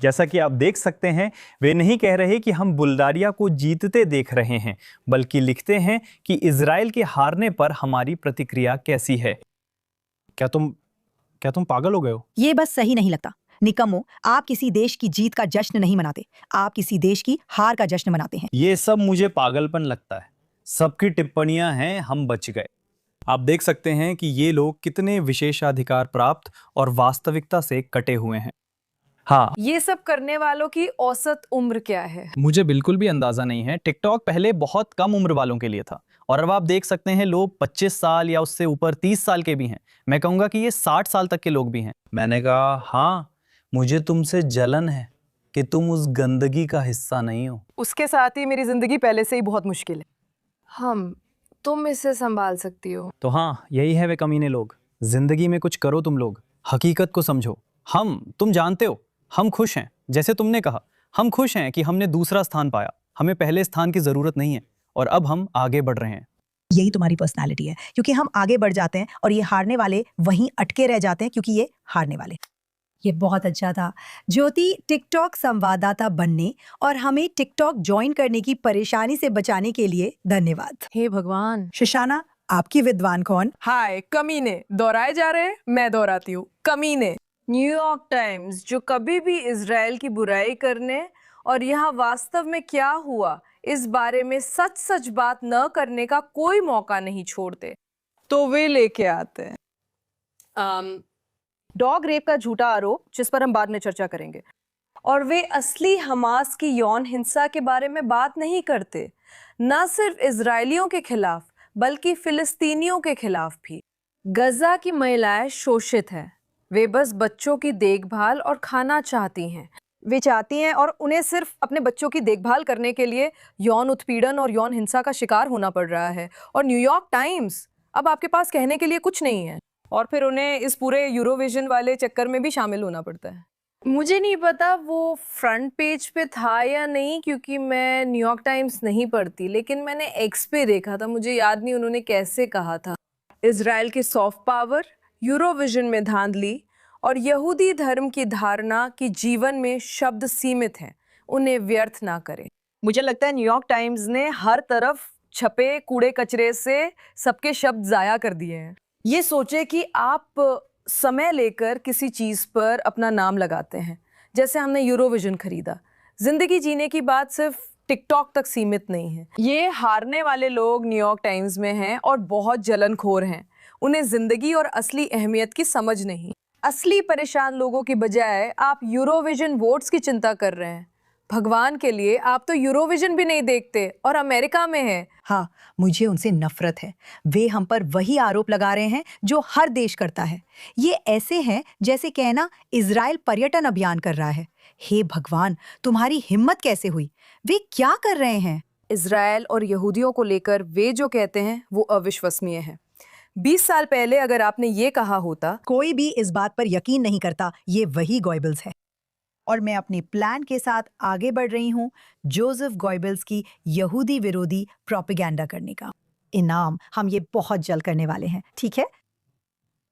जैसा कि आप देख सकते हैं, वे नहीं कह रहे कि हम बुल्गारिया को जीतते देख रहे हैं, बल्कि लिखते हैं कि इजराइल के हारने पर हमारी प्रतिक्रिया कैसी है। क्या तुम पागल हो गए हो? ये बस सही नहीं लगता। निकम्मो, आप किसी देश की जीत का जश्न नहीं मनाते, आप किसी देश की हार का जश्न मनाते हैं। ये सब मुझे पागलपन लगता है। सबकी टिप्पणियां हैं हम बच गए। आप देख सकते हैं कि ये लोग कितने विशेषाधिकार प्राप्त और वास्तविकता से कटे हुए हैं। हाँ, ये सब करने वालों की औसत उम्र क्या है? मुझे बिल्कुल भी अंदाजा नहीं है। टिकटॉक पहले बहुत कम उम्र वालों के लिए था और अब आप देख सकते हैं लोग 25 साल या उससे ऊपर 30 साल के भी हैं। मैं कहूंगा कि ये 60 साल तक के लोग भी हैं। मैंने कहा, हाँ, मुझे तुमसे जलन है कि तुम उस गंदगी का हिस्सा नहीं हो। उसके साथ ही मेरी जिंदगी पहले से ही बहुत मुश्किल है। तुम इसे संभाल सकती हो। तो हाँ, यही है वे कमीने लोग। जिंदगी में कुछ करो तुम लोग, हकीकत को समझो। तुम जानते हो, हम खुश हैं। जैसे तुमने कहा, हम खुश हैं कि हमने दूसरा स्थान पाया। हमें पहले स्थान की जरूरत नहीं है और अब हम आगे बढ़ रहे हैं। यही तुम्हारी पर्सनालिटी है, क्योंकि हम आगे बढ़ जाते हैं और ये हारने वाले वहीं अटके रह जाते हैं, क्योंकि ये हारने वाले। ये बहुत अच्छा था ज्योति, टिकटॉक संवाददाता बनने और हमें टिकटॉक ज्वाइन करने की परेशानी से बचाने के लिए धन्यवाद। हे भगवान। शिशाना, आपकी विद्वान कौन? हाय कमीने, दोहराए जा रहे हैं, मैं दोहराती हूँ, कमीने। न्यूयॉर्क टाइम्स जो कभी भी इजराइल की बुराई करने और यहाँ वास्तव में क्या हुआ इस बारे में सच सच बात न करने का कोई मौका नहीं छोड़ते, तो वे लेके आते हैं डॉग रेप का झूठा आरोप, जिस पर हम बाद में चर्चा करेंगे। और वे असली हमास की यौन हिंसा के बारे में बात नहीं करते, न सिर्फ इजरायलियों के खिलाफ बल्कि फिलिस्तीनियों के खिलाफ भी। गजा की महिलाएं शोषित हैं, वे बस बच्चों की देखभाल और खाना चाहती हैं। वे चाहती हैं और उन्हें सिर्फ अपने बच्चों की देखभाल करने के लिए यौन उत्पीड़न और यौन हिंसा का शिकार होना पड़ रहा है। और न्यूयॉर्क टाइम्स, अब आपके पास कहने के लिए कुछ नहीं है और फिर उन्हें इस पूरे यूरोविजन वाले चक्कर में भी शामिल होना पड़ता है। मुझे नहीं पता वो फ्रंट पेज पे था या नहीं, क्योंकि मैं न्यूयॉर्क टाइम्स नहीं पढ़ती, लेकिन मैंने एक्स पे देखा था। मुझे याद नहीं उन्होंने कैसे कहा था। इजराइल के सॉफ्ट पावर, यूरोविजन में धांधली और यहूदी धर्म की धारणा कि जीवन में शब्द सीमित हैं, उन्हें व्यर्थ ना करें। मुझे लगता है न्यूयॉर्क टाइम्स ने हर तरफ छपे कूड़े कचरे से सबके शब्द जाया कर दिए हैं। ये सोचे कि आप समय लेकर किसी चीज़ पर अपना नाम लगाते हैं, जैसे हमने यूरोविजन खरीदा। जिंदगी जीने की बात सिर्फ टिकटॉक तक सीमित नहीं है। ये हारने वाले लोग न्यूयॉर्क टाइम्स में हैं और बहुत जलनखोर हैं। उन्हें जिंदगी और असली अहमियत की समझ नहीं। असली परेशान लोगों की बजाय आप यूरोविजन वोट्स की चिंता कर रहे हैं। भगवान के लिए, आप तो यूरोविजन भी नहीं देखते और अमेरिका में हैं। हाँ, मुझे उनसे नफरत है। वे हम पर वही आरोप लगा रहे हैं जो हर देश करता है। ये ऐसे हैं जैसे कहना इजराइल पर्यटन अभियान कर रहा है। हे भगवान, तुम्हारी हिम्मत कैसे हुई? वे क्या कर रहे हैं? इजराइल और यहूदियों को लेकर वे जो कहते हैं वो अविश्वसनीय है। 20 साल पहले अगर आपने ये कहा होता, कोई भी इस बात पर यकीन नहीं करता ये वही गॉयबल्स है। और मैं अपने प्लान के साथ आगे बढ़ रही हूँ जोसेफ गॉयबल्स की यहूदी विरोधी प्रोपेगेंडा करने का। इनाम हम ये बहुत जल्द करने वाले हैं, ठीक है?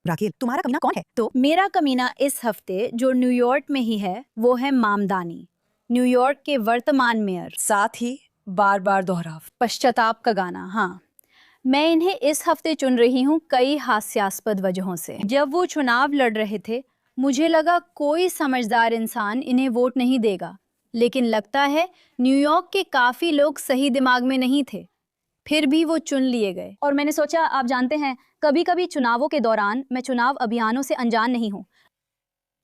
राकेल, तुम्हारा कमीना कौन है? तो मेरा कमीना इस हफ्ते जो न्यूयॉर्क में ही है वो है मामदानी, न्यूयॉर्क के वर्तमान मेयर। साथ ही बार बार दोहराव। पश्चाताप का गाना। हाँ, मैं इन्हें इस हफ्ते चुन रही हूँ कई हास्यास्पद वजहों से। जब वो चुनाव लड़ रहे थे मुझे लगा कोई समझदार इंसान इन्हें वोट नहीं देगा, लेकिन लगता है न्यूयॉर्क के काफी लोग सही दिमाग में नहीं थे, फिर भी वो चुन लिए गए। और मैंने सोचा, आप जानते हैं कभी कभी चुनावों के दौरान मैं चुनाव अभियानों से अनजान नहीं हूँ।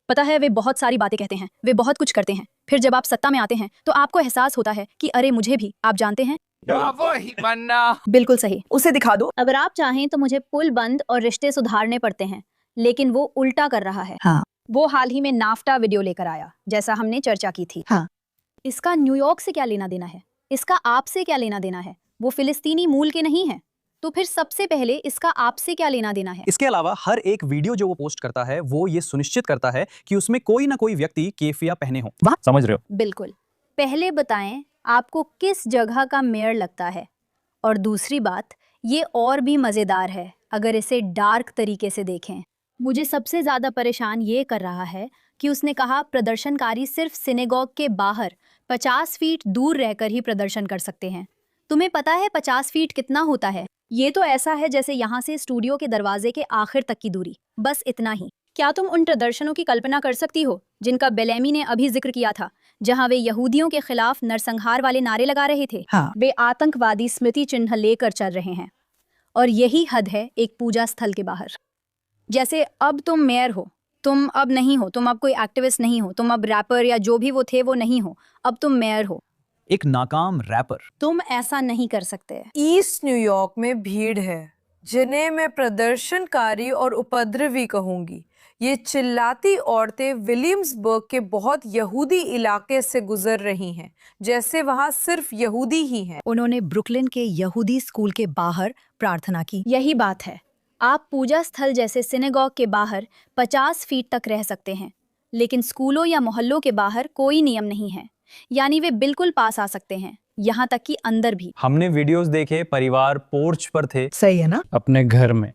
पता है वे बहुत सारी बातें कहते हैं, वे बहुत कुछ करते हैं, फिर जब आप सत्ता में आते हैं तो आपको एहसास होता है कि अरे मुझे भी, आप जानते हैं। बिल्कुल सही, उसे दिखा दो। अगर आप चाहें तो मुझे पुल बंद और रिश्ते सुधारने पड़ते हैं, लेकिन वो उल्टा कर रहा है। हाँ। वो हाल ही में नाफ्टा वीडियो लेकर आया, जैसा हमने चर्चा की थी। हाँ। इसका न्यूयॉर्क से क्या लेना देना है? इसका आपसे क्या लेना देना है? वो फिलिस्तीनी मूल के नहीं है, तो फिर सबसे पहले इसका आपसे क्या लेना देना है? इसके अलावा हर एक वीडियो जो वो पोस्ट करता है वो ये सुनिश्चित करता है कि उसमें कोई ना कोई व्यक्ति केफिया पहने हो। वाह। समझ रहे हो? बिल्कुल। पहले बताएं आपको किस जगह का मेयर लगता है, और दूसरी बात ये और भी मजेदार है अगर इसे डार्क तरीके से देखें। मुझे सबसे ज्यादा परेशान ये कर रहा है कि उसने कहा प्रदर्शनकारी सिर्फ सिनेगॉग के बाहर 50 फीट दूर रहकर ही प्रदर्शन कर सकते हैं। तुम्हें पता है 50 फीट कितना होता है? ये तो ऐसा है जैसे यहाँ से स्टूडियो के दरवाजे के आखिर तक की दूरी, बस इतना ही। क्या तुम उन प्रदर्शनों की कल्पना कर सकती हो जिनका बेलेमी ने अभी जिक्र किया था, जहां वे यहूदियों के खिलाफ नरसंहार वाले नारे लगा रहे थे? हाँ। वे आतंकवादी स्मृति चिन्ह लेकर चल रहे हैं, और यही हद है एक पूजा स्थल के बाहर। जैसे अब तुम मेयर हो, तुम अब नहीं हो, तुम अब कोई एक्टिविस्ट नहीं हो, तुम अब रैपर या जो भी वो थे वो नहीं हो, अब तुम मेयर हो। एक नाकाम रैपर। तुम ऐसा नहीं कर सकते। ईस्ट न्यूयॉर्क में भीड़ है जिन्हें मैं प्रदर्शनकारी और उपद्रवी कहूंगी। ये चिल्लाती औरतें विलियम्सबर्ग के बहुत यहूदी इलाके से गुजर रही हैं, जैसे वहां सिर्फ यहूदी ही हैं। उन्होंने ब्रुकलिन के यहूदी स्कूल के बाहर प्रार्थना की। यही बात है, आप पूजा स्थल जैसे सिनेगॉग के बाहर 50 फीट तक रह सकते हैं, लेकिन स्कूलों या मोहल्लों के बाहर कोई नियम नहीं है, यानी वे बिल्कुल पास आ सकते हैं, यहाँ तक कि अंदर भी। हमने वीडियोस देखे, परिवार पोर्च पर थे, सही है ना? अपने घर में,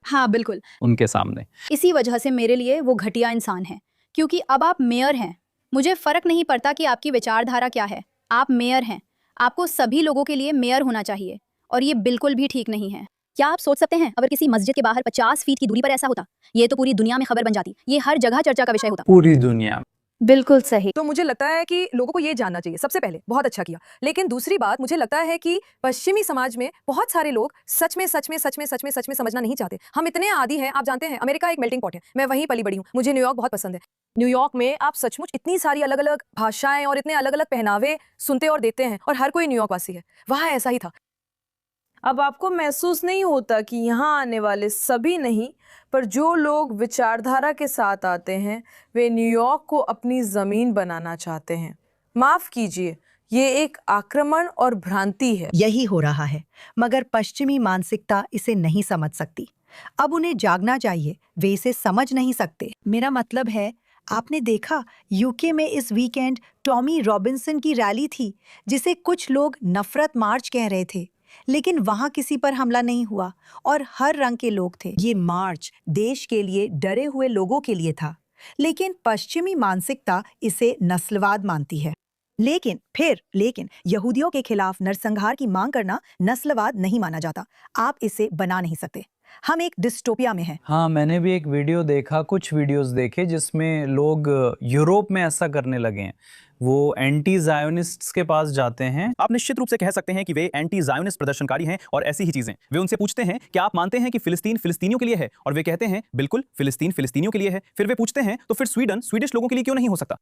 हाँ बिल्कुल। उनके सामने। इसी वजह से मेरे लिए वो घटिया इंसान है, क्योंकि अब आप मेयर हैं। मुझे फर्क नहीं पड़ता कि आपकी विचारधारा क्या है, आप मेयर हैं। आपको सभी लोगों के लिए मेयर होना चाहिए, और ये बिल्कुल भी ठीक नहीं है। क्या आप सोच सकते हैं अगर किसी मस्जिद के बाहर 50 फीट की दूरी पर ऐसा होता, ये तो पूरी दुनिया में खबर बन जाती, ये हर जगह चर्चा का विषय होता। पूरी दुनिया में। बिल्कुल सही। तो मुझे लगता है कि लोगों को ये जानना चाहिए, सबसे पहले बहुत अच्छा किया। लेकिन दूसरी बात, मुझे लगता है कि पश्चिमी समाज में बहुत सारे लोग सच में समझना नहीं चाहते। हम इतने आदी हैं, आप जानते हैं अमेरिका एक मेल्टिंग पॉट है, मैं वहीं पली बड़ी हूँ, मुझे न्यूयॉर्क बहुत पसंद है। न्यूयॉर्क में आप सचमुच इतनी सारी अलग अलग भाषाएं और इतने अलग अलग पहनावे सुनते और देखते हैं, और हर कोई न्यूयॉर्क वासी है। वहाँ ऐसा ही था। अब आपको महसूस नहीं होता कि यहाँ आने वाले सभी नहीं, पर जो लोग विचारधारा के साथ आते हैं वे न्यूयॉर्क को अपनी ज़मीन बनाना चाहते हैं? माफ़ कीजिए, ये एक आक्रमण और भ्रांति है। यही हो रहा है, मगर पश्चिमी मानसिकता इसे नहीं समझ सकती। अब उन्हें जागना चाहिए, वे इसे समझ नहीं सकते। मेरा मतलब है, आपने देखा यूके में इस वीकेंड टॉमी रॉबिन्सन की रैली थी, जिसे कुछ लोग नफरत मार्च कह रहे थे, लेकिन वहां किसी पर हमला नहीं हुआ और हर रंग के लोग थे। ये मार्च देश के लिए डरे हुए लोगों के लिए था, लेकिन पश्चिमी मानसिकता इसे नस्लवाद मानती है। लेकिन यहूदियों के खिलाफ नरसंहार की मांग करना नस्लवाद नहीं माना जाता। आप इसे बना नहीं सकते। हम एक डिस्टोपिया में हैं। हाँ, मैंने भी एक वीडियो देखा, कुछ वीडियोस देखे जिसमें लोग यूरोप में ऐसा करने लगे हैं। वो एंटी जायोनिस्ट्स के पास जाते हैं। आप निश्चित रूप से कह सकते हैं कि वे एंटी जायोनिस्ट प्रदर्शनकारी हैं और ऐसी ही चीजें। वे उनसे पूछते हैं क्या आप मानते हैं कि फिलिस्तीन फिलिस्तीनियों के लिए है, और वे कहते हैं बिल्कुल फिलिस्तीन फिलिस्तीनियों के लिए है। फिर वे पूछते हैं तो फिर स्वीडन स्वीडिश लोगों के लिए क्यों नहीं हो सकता?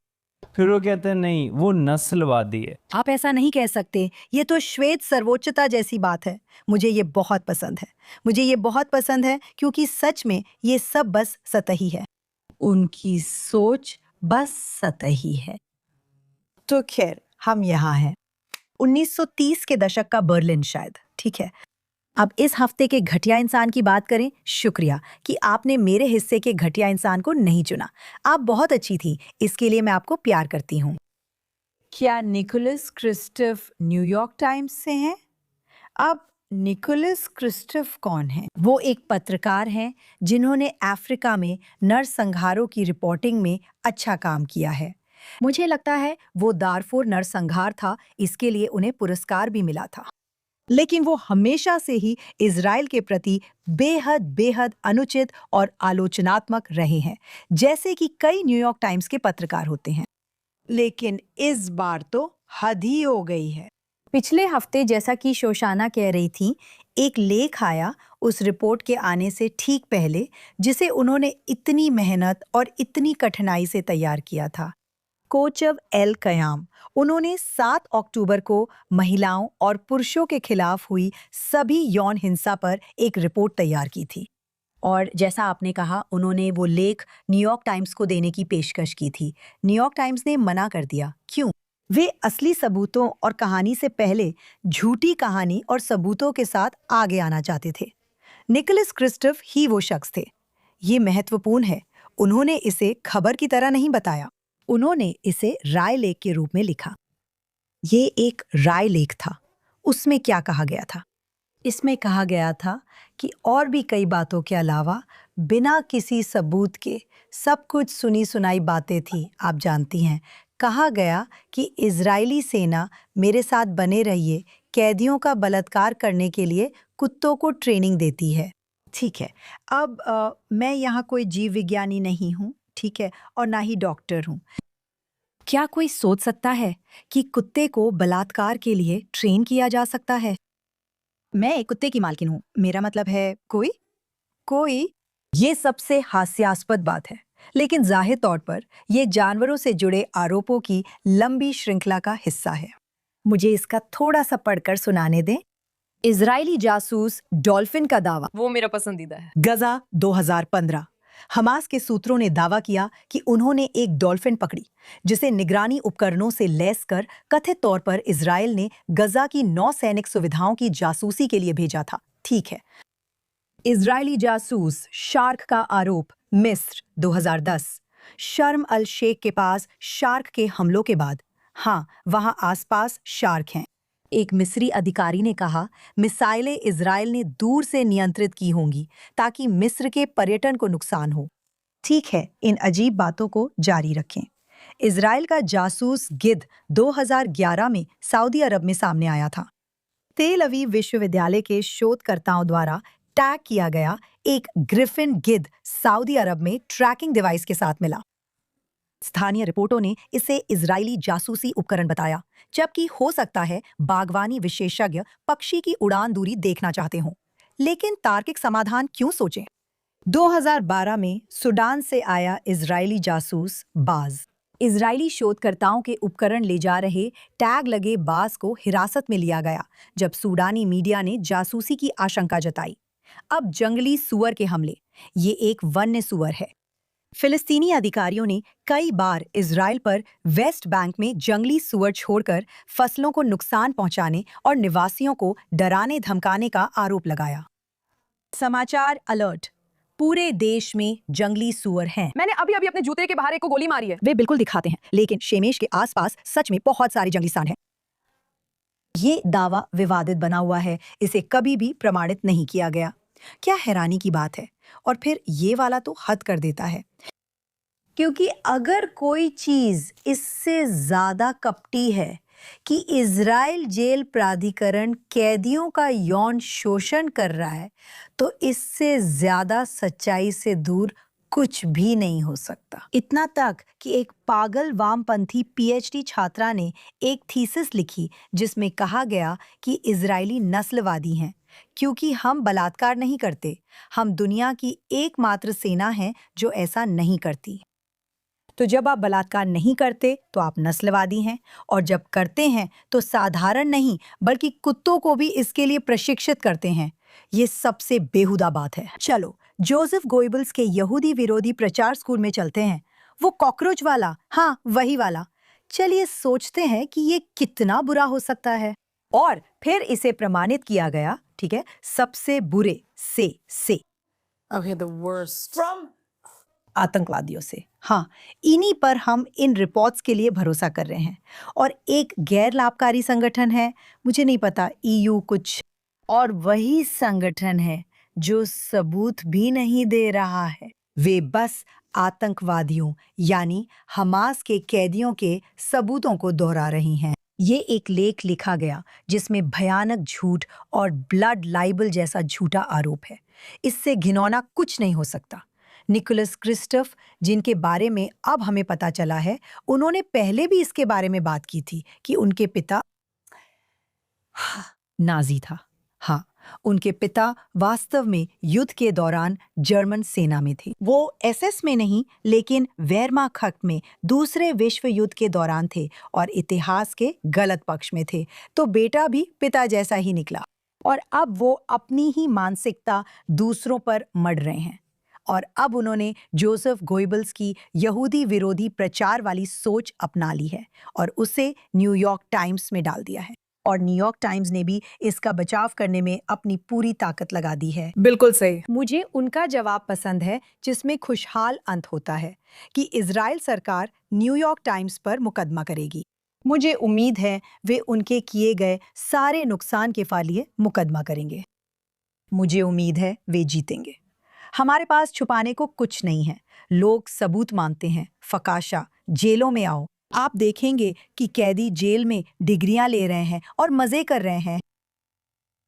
फिर वो कहते हैं नहीं, वो नस्लवादी है। आप ऐसा नहीं कह सकते, ये तो श्वेत सर्वोच्चता जैसी बात है। मुझे ये बहुत पसंद है, मुझे ये बहुत पसंद है, क्योंकि सच में ये सब बस सतही है। उनकी सोच बस सतही है। तो खैर, हम यहाँ हैं 1930 के दशक का बर्लिन शायद, ठीक है। अब इस हफ्ते के घटिया इंसान की बात करें। शुक्रिया कि आपने मेरे हिस्से के घटिया इंसान को नहीं चुना। आप बहुत अच्छी थी, इसके लिए मैं आपको प्यार करती हूँ। क्या निकोलस क्रिस्टफ न्यूयॉर्क टाइम्स से हैं? अब निकोलस क्रिस्टफ कौन है? वो एक पत्रकार हैं जिन्होंने अफ्रीका में नरसंहारों की रिपोर्टिंग में अच्छा काम किया है। मुझे लगता है वो दारफुर नरसंहार था, इसके लिए उन्हें पुरस्कार भी मिला था। लेकिन वो हमेशा से ही इजराइल के प्रति बेहद बेहद अनुचित और आलोचनात्मक रहे हैं, जैसे कि कई न्यूयॉर्क टाइम्स के पत्रकार होते हैं। लेकिन इस बार तो हद ही हो गई है। पिछले हफ्ते, जैसा कि शोशाना कह रही थी, एक लेख आया उस रिपोर्ट के आने से ठीक पहले, जिसे उन्होंने इतनी मेहनत और इतनी कठिनाई से तैयार किया था। कोचव एल कयाम, उन्होंने 7 अक्टूबर को महिलाओं और पुरुषों के खिलाफ हुई सभी यौन हिंसा पर एक रिपोर्ट तैयार की थी। और जैसा आपने कहा, उन्होंने वो लेख न्यूयॉर्क टाइम्स को देने की पेशकश की थी। न्यूयॉर्क टाइम्स ने मना कर दिया। क्यों? वे असली सबूतों और कहानी से पहले झूठी कहानी और सबूतों के साथ आगे आना चाहते थे। निकोलस क्रिस्टफ ही वो शख्स थे। ये महत्वपूर्ण है, उन्होंने इसे खबर की तरह नहीं बताया, उन्होंने इसे राय लेख के रूप में लिखा। ये एक राय लेख था। उसमें क्या कहा गया था? इसमें कहा गया था कि और भी कई बातों के अलावा बिना किसी सबूत के सब कुछ सुनी सुनाई बातें थी, आप जानती हैं। कहा गया कि इजरायली सेना मेरे साथ बने रहिए कैदियों का बलात्कार करने के लिए कुत्तों को ट्रेनिंग देती है। ठीक है, अब मैं यहाँ कोई जीव विज्ञानी नहीं हूँ, ठीक है, और ना ही डॉक्टर हूँ। क्या कोई सोच सकता है कि कुत्ते को बलात्कार के लिए ट्रेन किया जा सकता है? मैं एक कुत्ते की मालकिन हूँ, मेरा मतलब है कोई। ये सबसे हास्यास्पद बात है, लेकिन जाहिर तौर पर यह जानवरों से जुड़े आरोपों की लंबी श्रृंखला का हिस्सा है। मुझे इसका थोड़ा सा पढ़कर सुनाने दें। इजरायली जासूस डॉल्फिन का दावा। वो मेरा पसंदीदा है। गजा 2015। हमास के सूत्रों ने दावा किया कि उन्होंने एक डॉल्फिन पकड़ी, जिसे निगरानी उपकरणों से लैस कर कथित तौर पर इजराइल ने गजा की 9 सैनिक सुविधाओं की जासूसी के लिए भेजा था। ठीक है। इजरायली जासूस शार्क का आरोप। मिस्र 2010। शर्म अल शेख के पास शार्क के हमलों के बाद, हाँ, वहां आसपास शार्क हैं। एक मिस्री अधिकारी ने कहा, मिसाइलें इजराइल ने दूर से नियंत्रित की होंगी ताकि मिस्र के पर्यटन को नुकसान हो। ठीक है, इन अजीब बातों को जारी रखें। इजराइल का जासूस गिद्ध 2011 में सऊदी अरब में सामने आया था। तेल अवीव विश्वविद्यालय के शोधकर्ताओं द्वारा टैग किया गया एक ग्रिफिन गिद्ध सऊदी अरब में ट्रैकिंग डिवाइस के साथ मिला। स्थानीय रिपोर्टों ने इसे इजरायली जासूसी उपकरण बताया, जबकि हो सकता है बागवानी विशेषज्ञ पक्षी की उड़ान दूरी देखना चाहते हों। लेकिन तार्किक समाधान क्यों सोचें? 2012 में सूडान से आया इजरायली जासूस बाज, इजरायली शोधकर्ताओं के उपकरण ले जा रहे टैग लगे बाज को हिरासत में लिया गया, जब सूडानी मीडिया ने जासूसी की आशंका जताई। अब जंगली सुअर के हमले। ये एक वन्य सुअर है। फिलिस्तीनी अधिकारियों ने कई बार इजराइल पर वेस्ट बैंक में जंगली सुअर छोड़कर फसलों को नुकसान पहुंचाने और निवासियों को डराने धमकाने का आरोप लगाया। समाचार अलर्ट। पूरे देश में जंगली सुअर हैं। मैंने अभी अभी अपने जूते के बाहर एक को गोली मारी है। वे बिल्कुल दिखाते हैं, लेकिन शेमेश के आसपास सच में बहुत सारे जंगली स्थान हैं। ये दावा विवादित बना हुआ है, इसे कभी भी प्रमाणित नहीं किया गया। क्या हैरानी की बात है। और फिर ये वाला तो हद कर देता है, क्योंकि अगर कोई चीज इससे ज्यादा कपटी है कि इजराइल जेल प्राधिकरण कैदियों का यौन शोषण कर रहा है, तो इससे ज्यादा सच्चाई से दूर कुछ भी नहीं हो सकता। इतना तक कि एक पागल वामपंथी पीएचडी छात्रा ने एक थीसिस लिखी जिसमें कहा गया कि इजरायली नस्लवादी हैं, क्योंकि हम बलात्कार नहीं करते। हम दुनिया की एकमात्र सेना हैं जो ऐसा नहीं करती। तो जब आप बलात्कार नहीं करते तो आप नस्लवादी हैं, और जब करते हैं तो साधारण नहीं बल्कि कुत्तों को भी इसके लिए प्रशिक्षित करते हैं। ये सबसे बेहुदा बात है। चलो जोसेफ गोइबल्स के यहूदी विरोधी प्रचार स्कूल में चलते हैं। वो कॉकरोच वाला, हाँ वही वाला। चलिए सोचते हैं कि ये कितना बुरा हो सकता है। और फिर इसे प्रमाणित किया गया, ठीक है, सबसे बुरे से Okay, the worst. From आतंकवादियों से। हाँ, इन्हीं पर हम इन रिपोर्ट्स के लिए भरोसा कर रहे हैं। और एक गैर लाभकारी संगठन है, मुझे नहीं पता, ईयू कुछ, और वही संगठन है जो सबूत भी नहीं दे रहा है। वे बस आतंकवादियों यानी हमास के कैदियों के सबूतों को दोहरा रही हैं। ये एक लेख लिखा गया जिसमें भयानक झूठ और ब्लड लाइबल जैसा झूठा आरोप है। इससे घिनौना कुछ नहीं हो सकता। निकोलस क्रिस्टफ, जिनके बारे में अब हमें पता चला है, उन्होंने पहले भी इसके बारे में बात की थी कि उनके पिता नाजी था। हाँ, उनके पिता वास्तव में युद्ध के दौरान जर्मन सेना में थे। वो एसएस में नहीं, लेकिन वेरमाख्ट में दूसरे विश्व युद्ध के दौरान थे और इतिहास के गलत पक्ष में थे। तो बेटा भी पिता जैसा ही निकला, और अब वो अपनी ही मानसिकता दूसरों पर मढ़ रहे हैं। और अब उन्होंने जोसेफ गोइबल्स की यहूदी विरोधी प्रचार वाली सोच अपना ली है और उसे न्यूयॉर्क टाइम्स में डाल दिया है। और न्यूयॉर्क टाइम्स ने भी इसका बचाव करने में अपनी पूरी ताकत लगा दी है। बिल्कुल सही। मुझे उनका जवाब पसंद है जिसमें खुशहाल अंत होता है कि इजराइल सरकार न्यूयॉर्क टाइम्स पर मुकदमा करेगी। मुझे उम्मीद है वे उनके किए गए सारे नुकसान के लिए मुकदमा करेंगे। मुझे उम्मीद है वे जीतेंगे। हमारे पास छुपाने को कुछ नहीं है। लोग सबूत मांगते हैं। फकाशा, जेलों में आओ। आप देखेंगे कि कैदी जेल में डिग्रियां ले रहे हैं और मजे कर रहे हैं,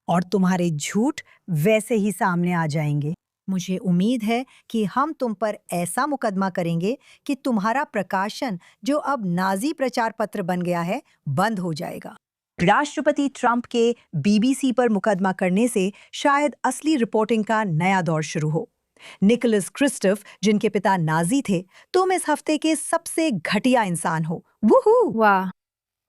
और तुम्हारे झूठ वैसे ही सामने आ जाएंगे। मुझे उम्मीद है कि हम तुम पर ऐसा मुकदमा करेंगे कि तुम्हारा प्रकाशन, जो अब नाजी प्रचार पत्र बन गया है, बंद हो जाएगा। राष्ट्रपति ट्रंप के बीबीसी पर मुकदमा करने से शायद असली रिपोर्टिंग का नया दौर शुरू हो। निकोलस क्रिस्टफ, जिनके पिता नाजी थे, तुम इस हफ्ते के सबसे घटिया इंसान हो। वूहू! वाह,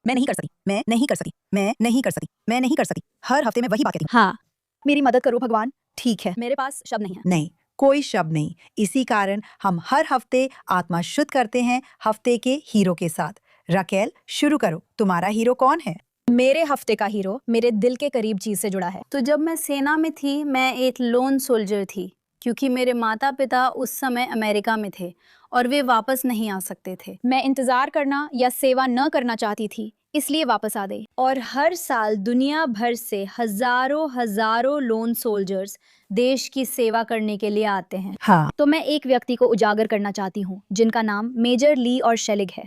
मैं नहीं कर सकती, मैं नहीं कर सकती, मैं नहीं कर सकती, मैं नहीं कर सकती। हर हफ्ते में वही बात कहती हूँ। हाँ, मेरी मदद करो भगवान। ठीक है, मेरे पास शब्द नहीं है। नहीं, कोई शब्द नहीं। इसी कारण हम हर हफ्ते आत्मा शुद्ध करते हैं हफ्ते के हीरो के साथ। राकेल, शुरू करो। तुम्हारा हीरो कौन है? मेरे हफ्ते का हीरो मेरे दिल के करीब चीज से जुड़ा है। तो जब मैं सेना में थी, मैं एक लोन सोल्जर थी, क्योंकि मेरे माता पिता उस समय अमेरिका में थे और वे वापस नहीं आ सकते थे। मैं इंतजार करना या सेवा न करना चाहती थी, इसलिए वापस आ गई। और हर साल दुनिया भर से हजारों लोन सोल्जर्स देश की सेवा करने के लिए आते हैं। हाँ, तो मैं एक व्यक्ति को उजागर करना चाहती हूँ, जिनका नाम मेजर ली और शेलिग है,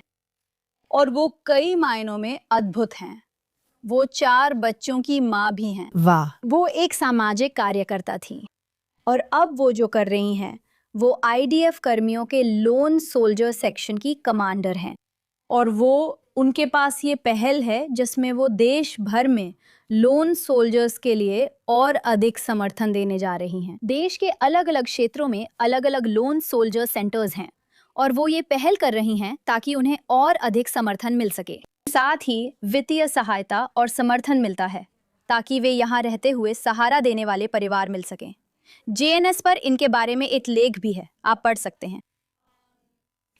और वो कई मायनों में अद्भुत हैं। वो 4 बच्चों की माँ भी हैं। वाह, वो एक सामाजिक कार्यकर्ता थी, और अब वो जो कर रही हैं, वो आईडीएफ कर्मियों के लोन सोल्जर सेक्शन की कमांडर हैं। और वो उनके पास ये पहल है जिसमें वो देश भर में लोन सोल्जर्स के लिए और अधिक समर्थन देने जा रही हैं। देश के अलग अलग क्षेत्रों में अलग अलग लोन सोल्जर सेंटर्स हैं, और वो ये पहल कर रही हैं ताकि उन्हें और अधिक समर्थन मिल सके। साथ ही वित्तीय सहायता और समर्थन मिलता है ताकि वे यहाँ रहते हुए सहारा देने वाले परिवार मिल सकें। जेएनएस पर इनके बारे में एक लेख भी है, आप पढ़ सकते हैं।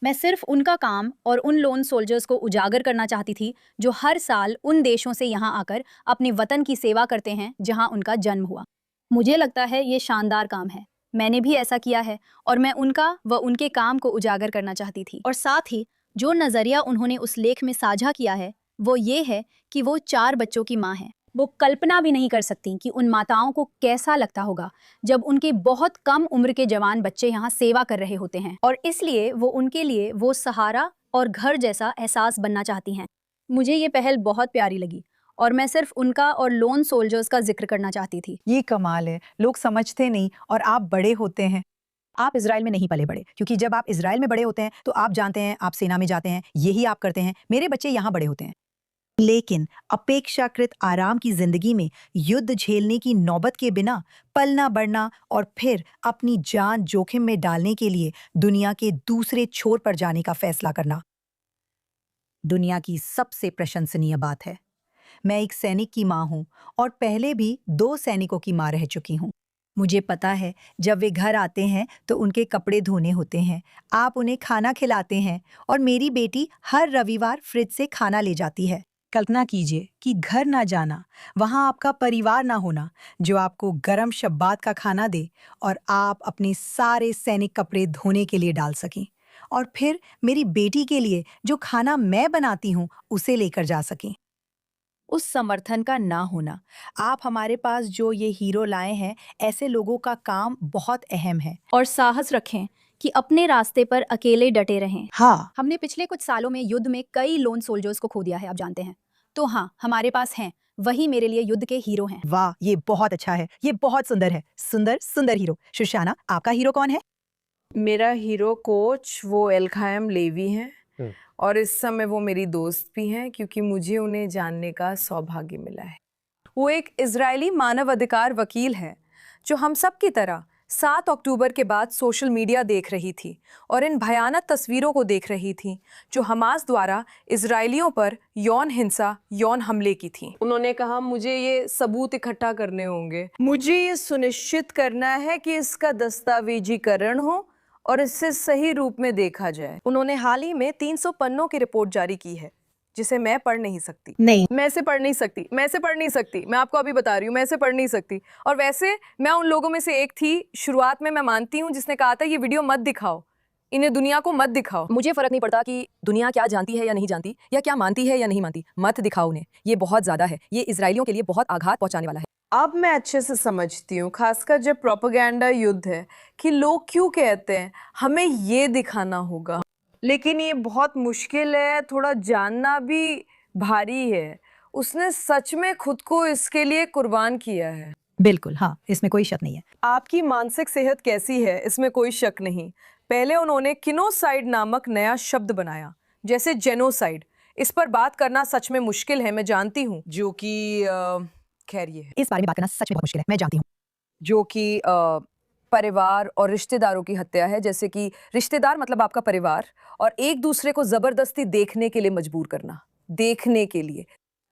मैं सिर्फ उनका काम और उन लोन सोल्जर्स को उजागर करना चाहती थी जो हर साल उन देशों से यहाँ आकर अपने वतन की सेवा करते हैं जहाँ उनका जन्म हुआ। मुझे लगता है ये शानदार काम है। मैंने भी ऐसा किया है, और मैं उनका व उनके काम को उजागर करना चाहती थी। और साथ ही जो नज़रिया उन्होंने उस लेख में साझा किया है, वो ये है कि वो 4 बच्चों की माँ है। वो कल्पना भी नहीं कर सकती कि उन माताओं को कैसा लगता होगा जब उनके बहुत कम उम्र के जवान बच्चे यहाँ सेवा कर रहे होते हैं, और इसलिए वो उनके लिए वो सहारा और घर जैसा एहसास बनना चाहती हैं। मुझे ये पहल बहुत प्यारी लगी, और मैं सिर्फ उनका और लोन सोल्जर्स का जिक्र करना चाहती थी। ये कमाल है। लोग समझते नहीं, और आप बड़े होते हैं। आप इजराइल में नहीं पले बड़े, क्योंकि जब आप इजराइल में बड़े होते हैं तो आप जानते हैं, आप सेना में जाते हैं, यही आप करते हैं। मेरे बच्चे यहाँ बड़े होते हैं। लेकिन अपेक्षाकृत आराम की जिंदगी में युद्ध झेलने की नौबत के बिना पलना बढ़ना और फिर अपनी जान जोखिम में डालने के लिए दुनिया के दूसरे छोर पर जाने का फैसला करना दुनिया की सबसे प्रशंसनीय बात है। मैं एक सैनिक की माँ हूँ और पहले भी 2 सैनिकों की माँ रह चुकी हूँ। मुझे पता है जब वे घर आते हैं तो उनके कपड़े धोने होते हैं, आप उन्हें खाना खिलाते हैं और मेरी बेटी हर रविवार फ्रिज से खाना ले जाती है। कल्पना कीजिए कि घर ना जाना, वहाँ आपका परिवार ना होना जो आपको गरम शब्बात का खाना दे और आप अपने सारे सैनिक कपड़े धोने के लिए डाल सकें और फिर मेरी बेटी के लिए जो खाना मैं बनाती हूँ उसे लेकर जा सकें। उस समर्थन का ना होना, आप हमारे पास जो ये हीरो लाए हैं, ऐसे लोगों का काम बहुत अहम है। और साहस रखें कि अपने रास्ते पर अकेले डटे रहें। हाँ, हमने पिछले कुछ सालों में युद्ध में कई लोन सोल्जर्स को खो दिया है, आप जानते हैं। तो हाँ, हमारे पास हैं, वही मेरे लिए युद्ध के हीरो हैं। वाह, ये बहुत अच्छा है, ये बहुत सुंदर है। सुंदर सुंदर हीरो। शुशाना, आपका हीरो कौन है? मेरा हीरो कोच वो एल्खायम लेवी हैं और इस समय वो मेरी दोस्त भी हैं क्योंकि मुझे उन्हें जानने का सौभाग्य मिला है। वो एक इजरायली मानव अधिकार वकील है जो हम सब की तरह 7 अक्टूबर के बाद सोशल मीडिया देख रही थी और इन भयानक तस्वीरों को देख रही थी जो हमास द्वारा इजरायलियों पर यौन हिंसा, यौन हमले की थी। उन्होंने कहा मुझे ये सबूत इकट्ठा करने होंगे, मुझे ये सुनिश्चित करना है कि इसका दस्तावेजीकरण हो और इसे सही रूप में देखा जाए। उन्होंने हाल ही में 300 पन्नों की रिपोर्ट जारी की है जिसे मैं पढ़ नहीं सकती। नहीं, मैं इसे पढ़ नहीं सकती, मैं इसे पढ़ नहीं सकती, मैं आपको अभी बता रही हूँ, मैं इसे पढ़ नहीं सकती। और वैसे मैं उन लोगों में से एक थी शुरुआत में, मैं मानती हूँ, जिसने कहा था ये वीडियो मत दिखाओ, इन्हें दुनिया को मत दिखाओ। मुझे फर्क नहीं पड़ता कि दुनिया क्या जानती है या नहीं जानती, या क्या मानती है या नहीं मानती, मत दिखाओ उन्हें। ये बहुत ज्यादा है, ये इजरायलियों के लिए बहुत आघात पहुंचाने वाला है। अब मैं अच्छे से समझती हूँ, खासकर जब प्रोपेगेंडा युद्ध है, कि लोग क्यों कहते हैं हमें ये दिखाना होगा। लेकिन ये बहुत मुश्किल है, थोड़ा जानना भी भारी है। उसने सच में खुद को इसके लिए कुर्बान किया है। बिल्कुल, हाँ, इसमें कोई शक नहीं है। आपकी मानसिक सेहत कैसी है इसमें कोई शक नहीं। पहले उन्होंने किनोसाइड नामक नया शब्द बनाया, जैसे जेनोसाइड। इस पर बात करना सच में मुश्किल है, मैं जानती हूँ, जो कि खैर ये है, इस बारे में बात करना सच में बहुत मुश्किल है, मैं जानती हूँ। जो कि परिवार और रिश्तेदारों की हत्या है। जैसे कि रिश्तेदार मतलब आपका परिवार, और एक दूसरे को जबरदस्ती देखने के लिए मजबूर करना, देखने के लिए।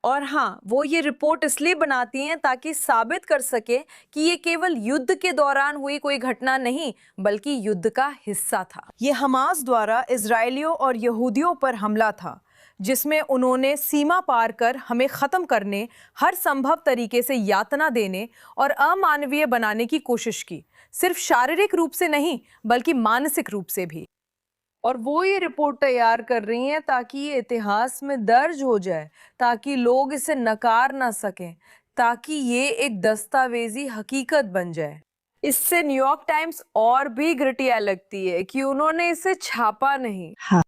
और हाँ, वो ये रिपोर्ट इसलिए बनाती हैं ताकि साबित कर सके कि ये केवल युद्ध के दौरान हुई कोई घटना नहीं, बल्कि युद्ध का हिस्सा था। ये हमास द्वारा इजरायलियों और यहूदियों पर हमला था, जिसमें उन्होंने सीमा पार कर हमें ख़त्म करने, हर संभव तरीके से यातना देने और अमानवीय बनाने की कोशिश की। सिर्फ शारीरिक रूप से नहीं, बल्कि मानसिक रूप से भी। और वो ये रिपोर्ट तैयार कर रही हैं ताकि ये इतिहास में दर्ज हो जाए, ताकि लोग इसे नकार ना सकें, ताकि ये एक दस्तावेजी हकीकत बन जाए। इससे न्यूयॉर्क टाइम्स और भी घटिया लगती है कि उन्होंने इसे छापा नहीं। हाँ।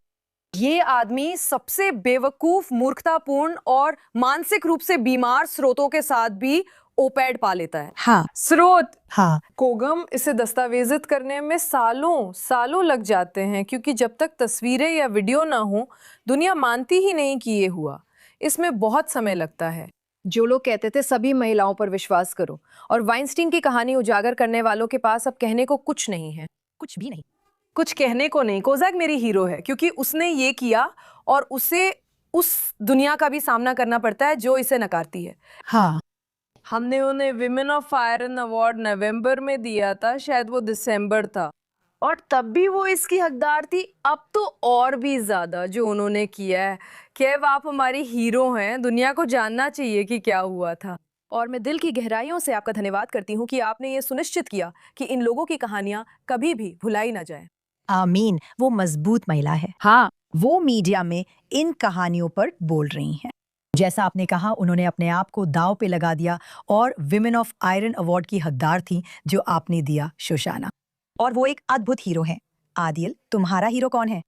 ये आदमी सबसे बेवकूफ, मूर्खतापूर्ण और मानसिक रूप से बीमार स्रोतों के साथ भी ओपैड पा लेता है। हाँ, स्रोत हाँ, कोगम, इसे दस्तावेजित करने में सालों लग जाते हैं, क्योंकि जब तक तस्वीरें या वीडियो ना हो, दुनिया मानती ही नहीं कि ये हुआ। इसमें बहुत समय लगता है। जो लोग कहते थे सभी महिलाओं पर विश्वास करो, और वाइनस्टीन की कहानी उजागर करने वालों के पास अब कहने को कुछ नहीं है। कुछ भी नहीं। कुछ कहने को नहीं। कोज़ैक मेरी हीरो है क्योंकि उसने ये किया, और उसे उस दुनिया का भी सामना करना पड़ता है जो इसे नकारती है। हाँ, हमने उन्हें विमेन ऑफ आयरन अवार्ड नवंबर में दिया था, शायद वो दिसंबर था, और तब भी वो इसकी हकदार थी। अब तो और भी ज्यादा जो उन्होंने किया है। केव, आप हमारी हीरो हैं, दुनिया को जानना चाहिए कि क्या हुआ था। और मैं दिल की गहराइयों से आपका धन्यवाद करती हूँ कि आपने ये सुनिश्चित किया कि इन लोगों की कहानियां कभी भी भुलाई ना जाए। आमीन, वो मजबूत महिला है। हाँ, वो मीडिया में इन कहानियों पर बोल रही हैं। जैसा आपने कहा, उन्होंने अपने आप को दांव पे लगा दिया और विमेन ऑफ आयरन अवार्ड की हकदार थी जो आपने दिया, शुशाना। और वो एक अद्भुत हीरो है। आदिल, तुम्हारा हीरो कौन है?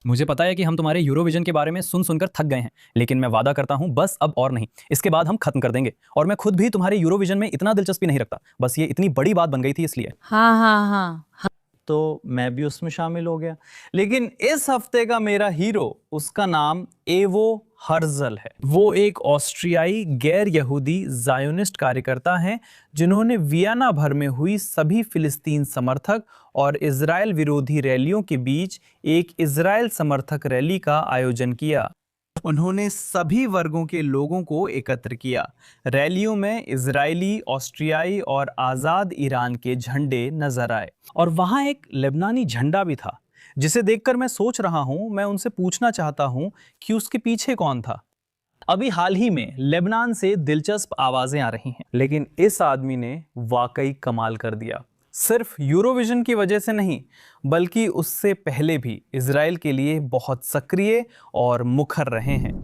मुझे पता है कि हम तुम्हारे यूरोविजन के बारे में सुन सुनकर थक गए हैं, लेकिन मैं वादा करता हूं बस अब और नहीं, इसके बाद हम खत्म कर देंगे। और मैं खुद भी तुम्हारे यूरोविजन में इतना दिलचस्पी नहीं रखता, बस ये इतनी बड़ी बात बन गई थी इसलिए। हाँ। तो मैं भी उसमें शामिल हो गया। लेकिन इस हफ्ते का मेरा हीरो, उसका नाम एवो हर्जल है। वो एक ऑस्ट्रियाई गैर यहूदी जायोनिस्ट कार्यकर्ता हैं जिन्होंने वियना भर में हुई सभी फिलिस्तीन समर्थक और इजराइल विरोधी रैलियों के बीच एक इजराइल समर्थक रैली का आयोजन किया। उन्होंने सभी वर्गों के लोगों को एकत्र किया। रैलियों में इजरायली, ऑस्ट्रियाई और आज़ाद ईरान के झंडे नजर आए और वहाँ एक लेबनानी झंडा भी था, जिसे देखकर मैं सोच रहा हूँ, मैं उनसे पूछना चाहता हूँ कि उसके पीछे कौन था। अभी हाल ही में लेबनान से दिलचस्प आवाज़ें आ रही हैं, लेकिन इस आदमी ने वाकई कमाल कर दिया। सिर्फ यूरोविजन की वजह से नहीं, बल्कि उससे पहले भी इजराइल के लिए बहुत सक्रिय और मुखर रहे हैं।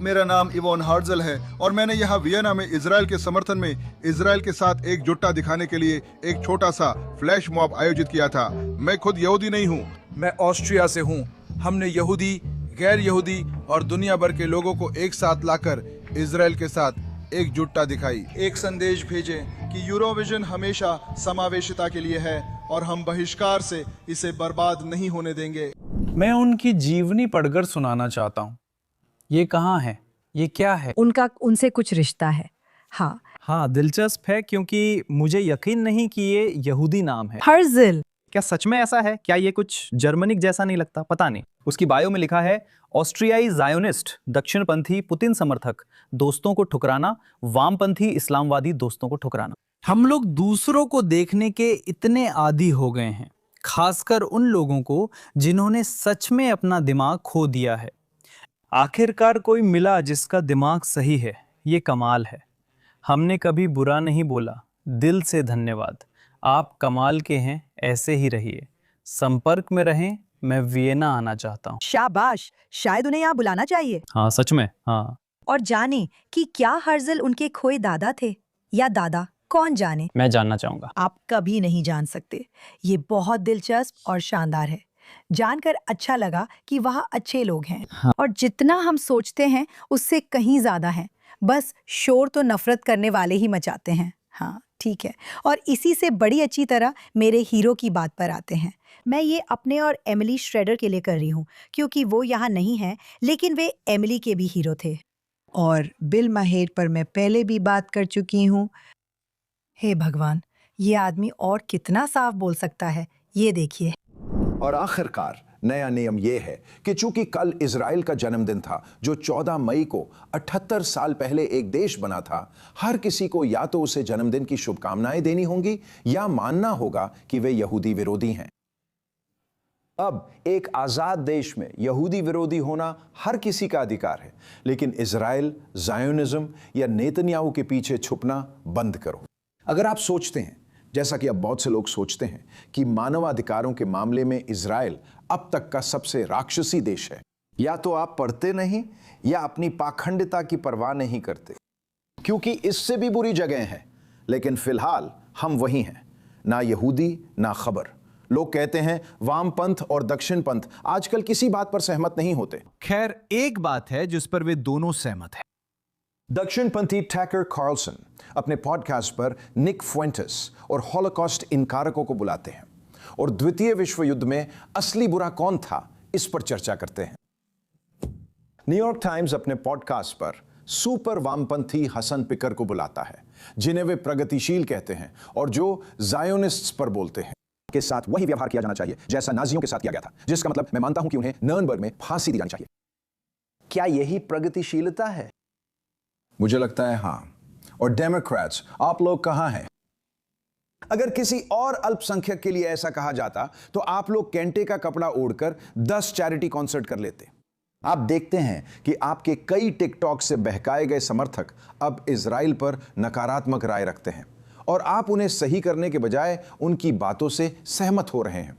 मेरा नाम इवोन हार्जल है और मैंने यहाँ वियना में इजराइल के समर्थन में इजराइल के साथ एकजुटता दिखाने के लिए एक छोटा सा फ्लैश मॉब आयोजित किया था। मैं खुद यहूदी नहीं हूँ, मैं ऑस्ट्रिया से हूँ। हमने यहूदी, गैर यहूदी और दुनिया भर के लोगों को एक साथ लाकर इजराइल के साथ एकजुटता दिखाई। एक संदेश भेजें कि यूरोविजन हमेशा समावेशिता के लिए है और हम बहिष्कार से इसे बर्बाद नहीं होने देंगे। मैं उनकी जीवनी पढ़कर सुनाना चाहता हूँ। ये कहाँ है? ये क्या है? उनका उनसे कुछ रिश्ता है। हाँ, दिलचस्प है क्योंकि मुझे यकीन नहीं कि ये यहूदी नाम है। हर्जिल। क्या सच में ऐसा है? क्या ये कुछ जर्मनिक जैसा नहीं लगता? पता नहीं। उसकी बायो में लिखा है ऑस्ट्रियाई जायोनिस्ट, दक्षिणपंथी पुतिन समर्थक, दोस्तों को ठुकराना, वामपंथी इस्लामवादी दोस्तों को ठुकराना। हम लोग दूसरों को देखने के इतने आदी हो गए हैं, खासकर उन लोगों को जिन्होंने सच में अपना दिमाग खो दिया है। आखिरकार कोई मिला जिसका दिमाग सही है। ये कमाल है। हमने कभी बुरा नहीं बोला। दिल से धन्यवाद। आप कमाल के हैं, ऐसे ही रहिए। संपर्क में रहें। मैं वियना आना चाहता हूँ। शाबाश, शायद उन्हें यहाँ बुलाना चाहिए। हाँ, सच में। हाँ। और जाने कि क्या हर्जिल उनके खोए दादा थे या दादा, कौन जाने। मैं जानना चाहूंगा। आप कभी नहीं जान सकते। ये बहुत दिलचस्प और शानदार है। जानकर अच्छा लगा कि वहाँ अच्छे लोग हैं। हाँ। और जितना हम सोचते हैं उससे कहीं ज्यादा हैं। बस शोर तो नफरत करने वाले ही मचाते हैं। हाँ, ठीक है। और इसी से बड़ी अच्छी तरह मेरे हीरो की बात पर आते हैं। मैं ये अपने और एमिली श्रेडर के लिए कर रही हूँ क्योंकि वो यहाँ नहीं है, लेकिन वे एमिली के भी हीरो थे। और बिल महेर पर मैं पहले भी बात कर चुकी हूँ। हे भगवान, ये आदमी और कितना साफ बोल सकता है, ये देखिए। और आखिरकार नया नियम यह है कि चूंकि कल इजराइल का जन्मदिन था, जो 14 मई को 78 साल पहले एक देश बना था, हर किसी को या तो उसे जन्मदिन की शुभकामनाएं देनी होंगी या मानना होगा कि वे यहूदी विरोधी हैं। अब एक आजाद देश में यहूदी विरोधी होना हर किसी का अधिकार है, लेकिन इजराइल, जायोनिज्म या नेतन्याहू के पीछे छुपना बंद करो। अगर आप सोचते हैं, जैसा कि अब बहुत से लोग सोचते हैं, कि मानवाधिकारों के मामले में इजराइल अब तक का सबसे राक्षसी देश है, या तो आप पढ़ते नहीं या अपनी पाखंडिता की परवाह नहीं करते, क्योंकि इससे भी बुरी जगह है। लेकिन फिलहाल हम वही हैं, ना यहूदी ना खबर। लोग कहते हैं वामपंथ और दक्षिणपंथ आजकल किसी बात पर सहमत नहीं होते। खैर, एक बात है जिस पर वे दोनों सहमत हैं। दक्षिणपंथी टैकर कार्लसन अपने पॉडकास्ट पर निक फुएंटेस और हॉलोकॉस्ट इनकारकों को बुलाते हैं और द्वितीय विश्व युद्ध में असली बुरा कौन था, इस पर चर्चा करते हैं। न्यूयॉर्क टाइम्स अपने पॉडकास्ट पर सुपर वामपंथी हसन पिकर को बुलाता है, जिन्हें वे प्रगतिशील कहते हैं और जो जायोनिस्ट्स पर बोलते हैं के साथ वही व्यवहार किया जाना चाहिए जैसा नाजियों के साथ किया गया था, जिसका मतलब मैं मानता हूं कि उन्हें नर्नबर्ग में फांसी दी जानी चाहिए। क्या यही प्रगतिशीलता है? मुझे लगता है हां। और डेमोक्रेट्स, आप लोग कहां हैं? अगर किसी और अल्पसंख्यक के लिए ऐसा कहा जाता तो आप लोग कैंटे का कपड़ा ओढ़कर 10 चैरिटी कॉन्सर्ट कर लेते। आप देखते हैं कि आपके कई टिकटॉक से बहकाए गए समर्थक अब इजराइल पर नकारात्मक राय रखते हैं और आप उन्हें सही करने के बजाय उनकी बातों से सहमत हो रहे हैं।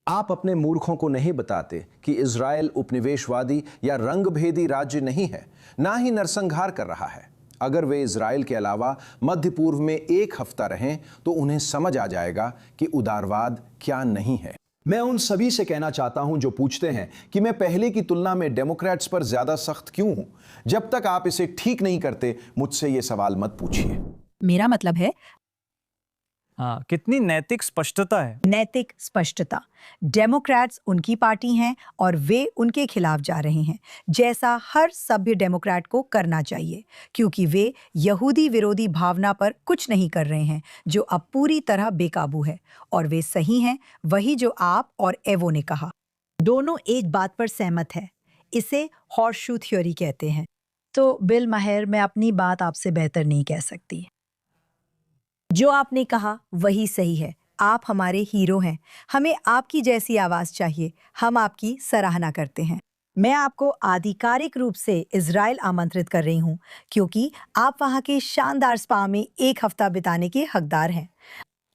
आप अपने मूर्खों को नहीं बताते कि इजराइल उपनिवेशवादी या रंगभेदी राज्य नहीं है, ना ही नरसंहार कर रहा है। अगर वे इजराइल के अलावा मध्य पूर्व में एक हफ्ता रहें तो उन्हें समझ आ जाएगा कि उदारवाद क्या नहीं है। मैं उन सभी से कहना चाहता हूं जो पूछते हैं कि मैं पहले की तुलना में डेमोक्रेट्स पर ज्यादा सख्त क्यों हूं। जब तक आप इसे ठीक नहीं करते, मुझसे ये सवाल मत पूछिए। मेरा मतलब है हाँ, कितनी नैतिक स्पष्टता है। नैतिक स्पष्टता। डेमोक्रेट्स उनकी पार्टी हैं और वे उनके खिलाफ जा रहे हैं, जैसा हर सभ्य डेमोक्रेट को करना चाहिए, क्योंकि वे यहूदी विरोधी भावना पर कुछ नहीं कर रहे हैं जो अब पूरी तरह बेकाबू है, और वे सही हैं, वही जो आप और एवो ने कहा। दोनों एक बात पर सहमत है। इसे हॉर्सशू थ्योरी कहते हैं। तो बिल माहिर, मैं अपनी बात आपसे बेहतर नहीं कह सकती। जो आपने कहा वही सही है। आप हमारे हीरो हैं। हमें आपकी जैसी आवाज चाहिए। हम आपकी सराहना करते हैं। मैं आपको आधिकारिक रूप से इजराइल आमंत्रित कर रही हूं, क्योंकि आप वहां के शानदार स्पा में 1 हफ्ता बिताने के हकदार हैं।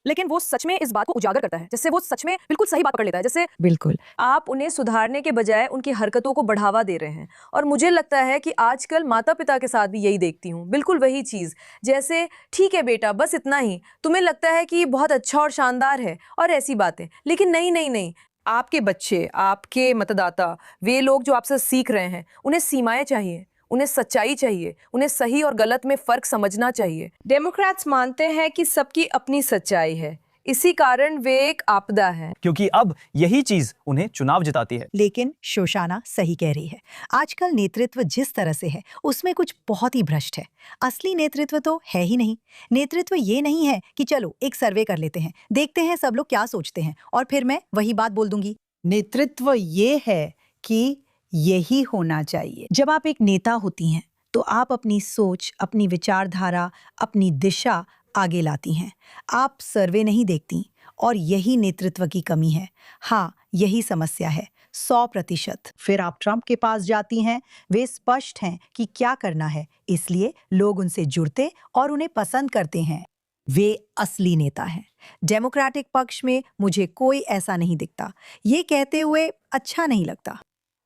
लेकिन वो सच में इस बात को उजागर करता है, जिससे वो सच में बिल्कुल सही बात पकड़ लेता है। जैसे बिल्कुल। आप उन्हें सुधारने के बजाय उनकी हरकतों को बढ़ावा दे रहे हैं, और मुझे लगता है कि आजकल माता पिता के साथ भी यही देखती हूँ, बिल्कुल वही चीज़। जैसे ठीक है बेटा, बस इतना ही, तुम्हें लगता है कि ये बहुत अच्छा और शानदार है और ऐसी बातें, लेकिन नहीं नहीं नहीं, आपके बच्चे, आपके मतदाता, वे लोग जो आपसे सीख रहे हैं, उन्हें सीमाएं चाहिए, उन्हें सच्चाई चाहिए, उन्हें सही और गलत में फर्क समझना चाहिए। डेमोक्रेट्स मानते हैं कि सबकी अपनी सच्चाई है, इसी कारण वे एक आपदा है। क्योंकि अब यही चीज उन्हें चुनाव जिताती है। लेकिन शोशाना सही कह रही है। आजकल नेतृत्व जिस तरह से है, उसमें कुछ बहुत ही भ्रष्ट है। असली नेतृत्व तो है ही नहीं। नेतृत्व ये नहीं है कि चलो एक सर्वे कर लेते हैं, देखते हैं सब लोग क्या सोचते हैं, और फिर मैं वही बात बोल दूंगी। नेतृत्व ये है कि यही होना चाहिए। जब आप एक नेता होती हैं, तो आप अपनी सोच, अपनी विचारधारा, अपनी दिशा आगे लाती हैं। आप सर्वे नहीं देखती, और यही नेतृत्व की कमी है। हाँ, यही समस्या है, 100%। फिर आप ट्रंप के पास जाती हैं। वे स्पष्ट हैं कि क्या करना है, इसलिए लोग उनसे जुड़ते और उन्हें पसंद करते हैं। वे असली नेता हैं। डेमोक्रेटिक पक्ष में मुझे कोई ऐसा नहीं दिखता। ये कहते हुए अच्छा नहीं लगता।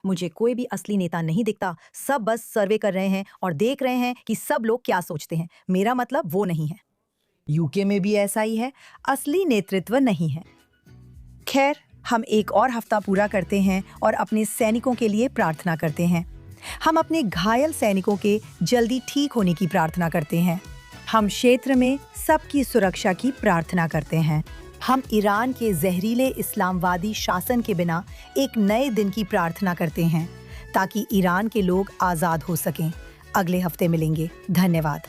मुझे कोई भी असली नेता नहीं दिखता। सब बस सर्वे कर रहे हैं और देख रहे हैं कि सब लोग क्या सोचते हैं। मेरा मतलब वो नहीं है। यूके में भी ऐसा ही है। असली नेतृत्व नहीं है। खैर, हम एक और हफ्ता पूरा करते हैं और अपने सैनिकों के लिए प्रार्थना करते हैं। हम अपने घायल सैनिकों के जल्दी ठीक होने की प्रार्थना करते हैं। हम क्षेत्र में सबकी सुरक्षा की प्रार्थना करते हैं। हम ईरान के जहरीले इस्लामवादी शासन के बिना एक नए दिन की प्रार्थना करते हैं, ताकि ईरान के लोग आज़ाद हो सकें। अगले हफ्ते मिलेंगे। धन्यवाद।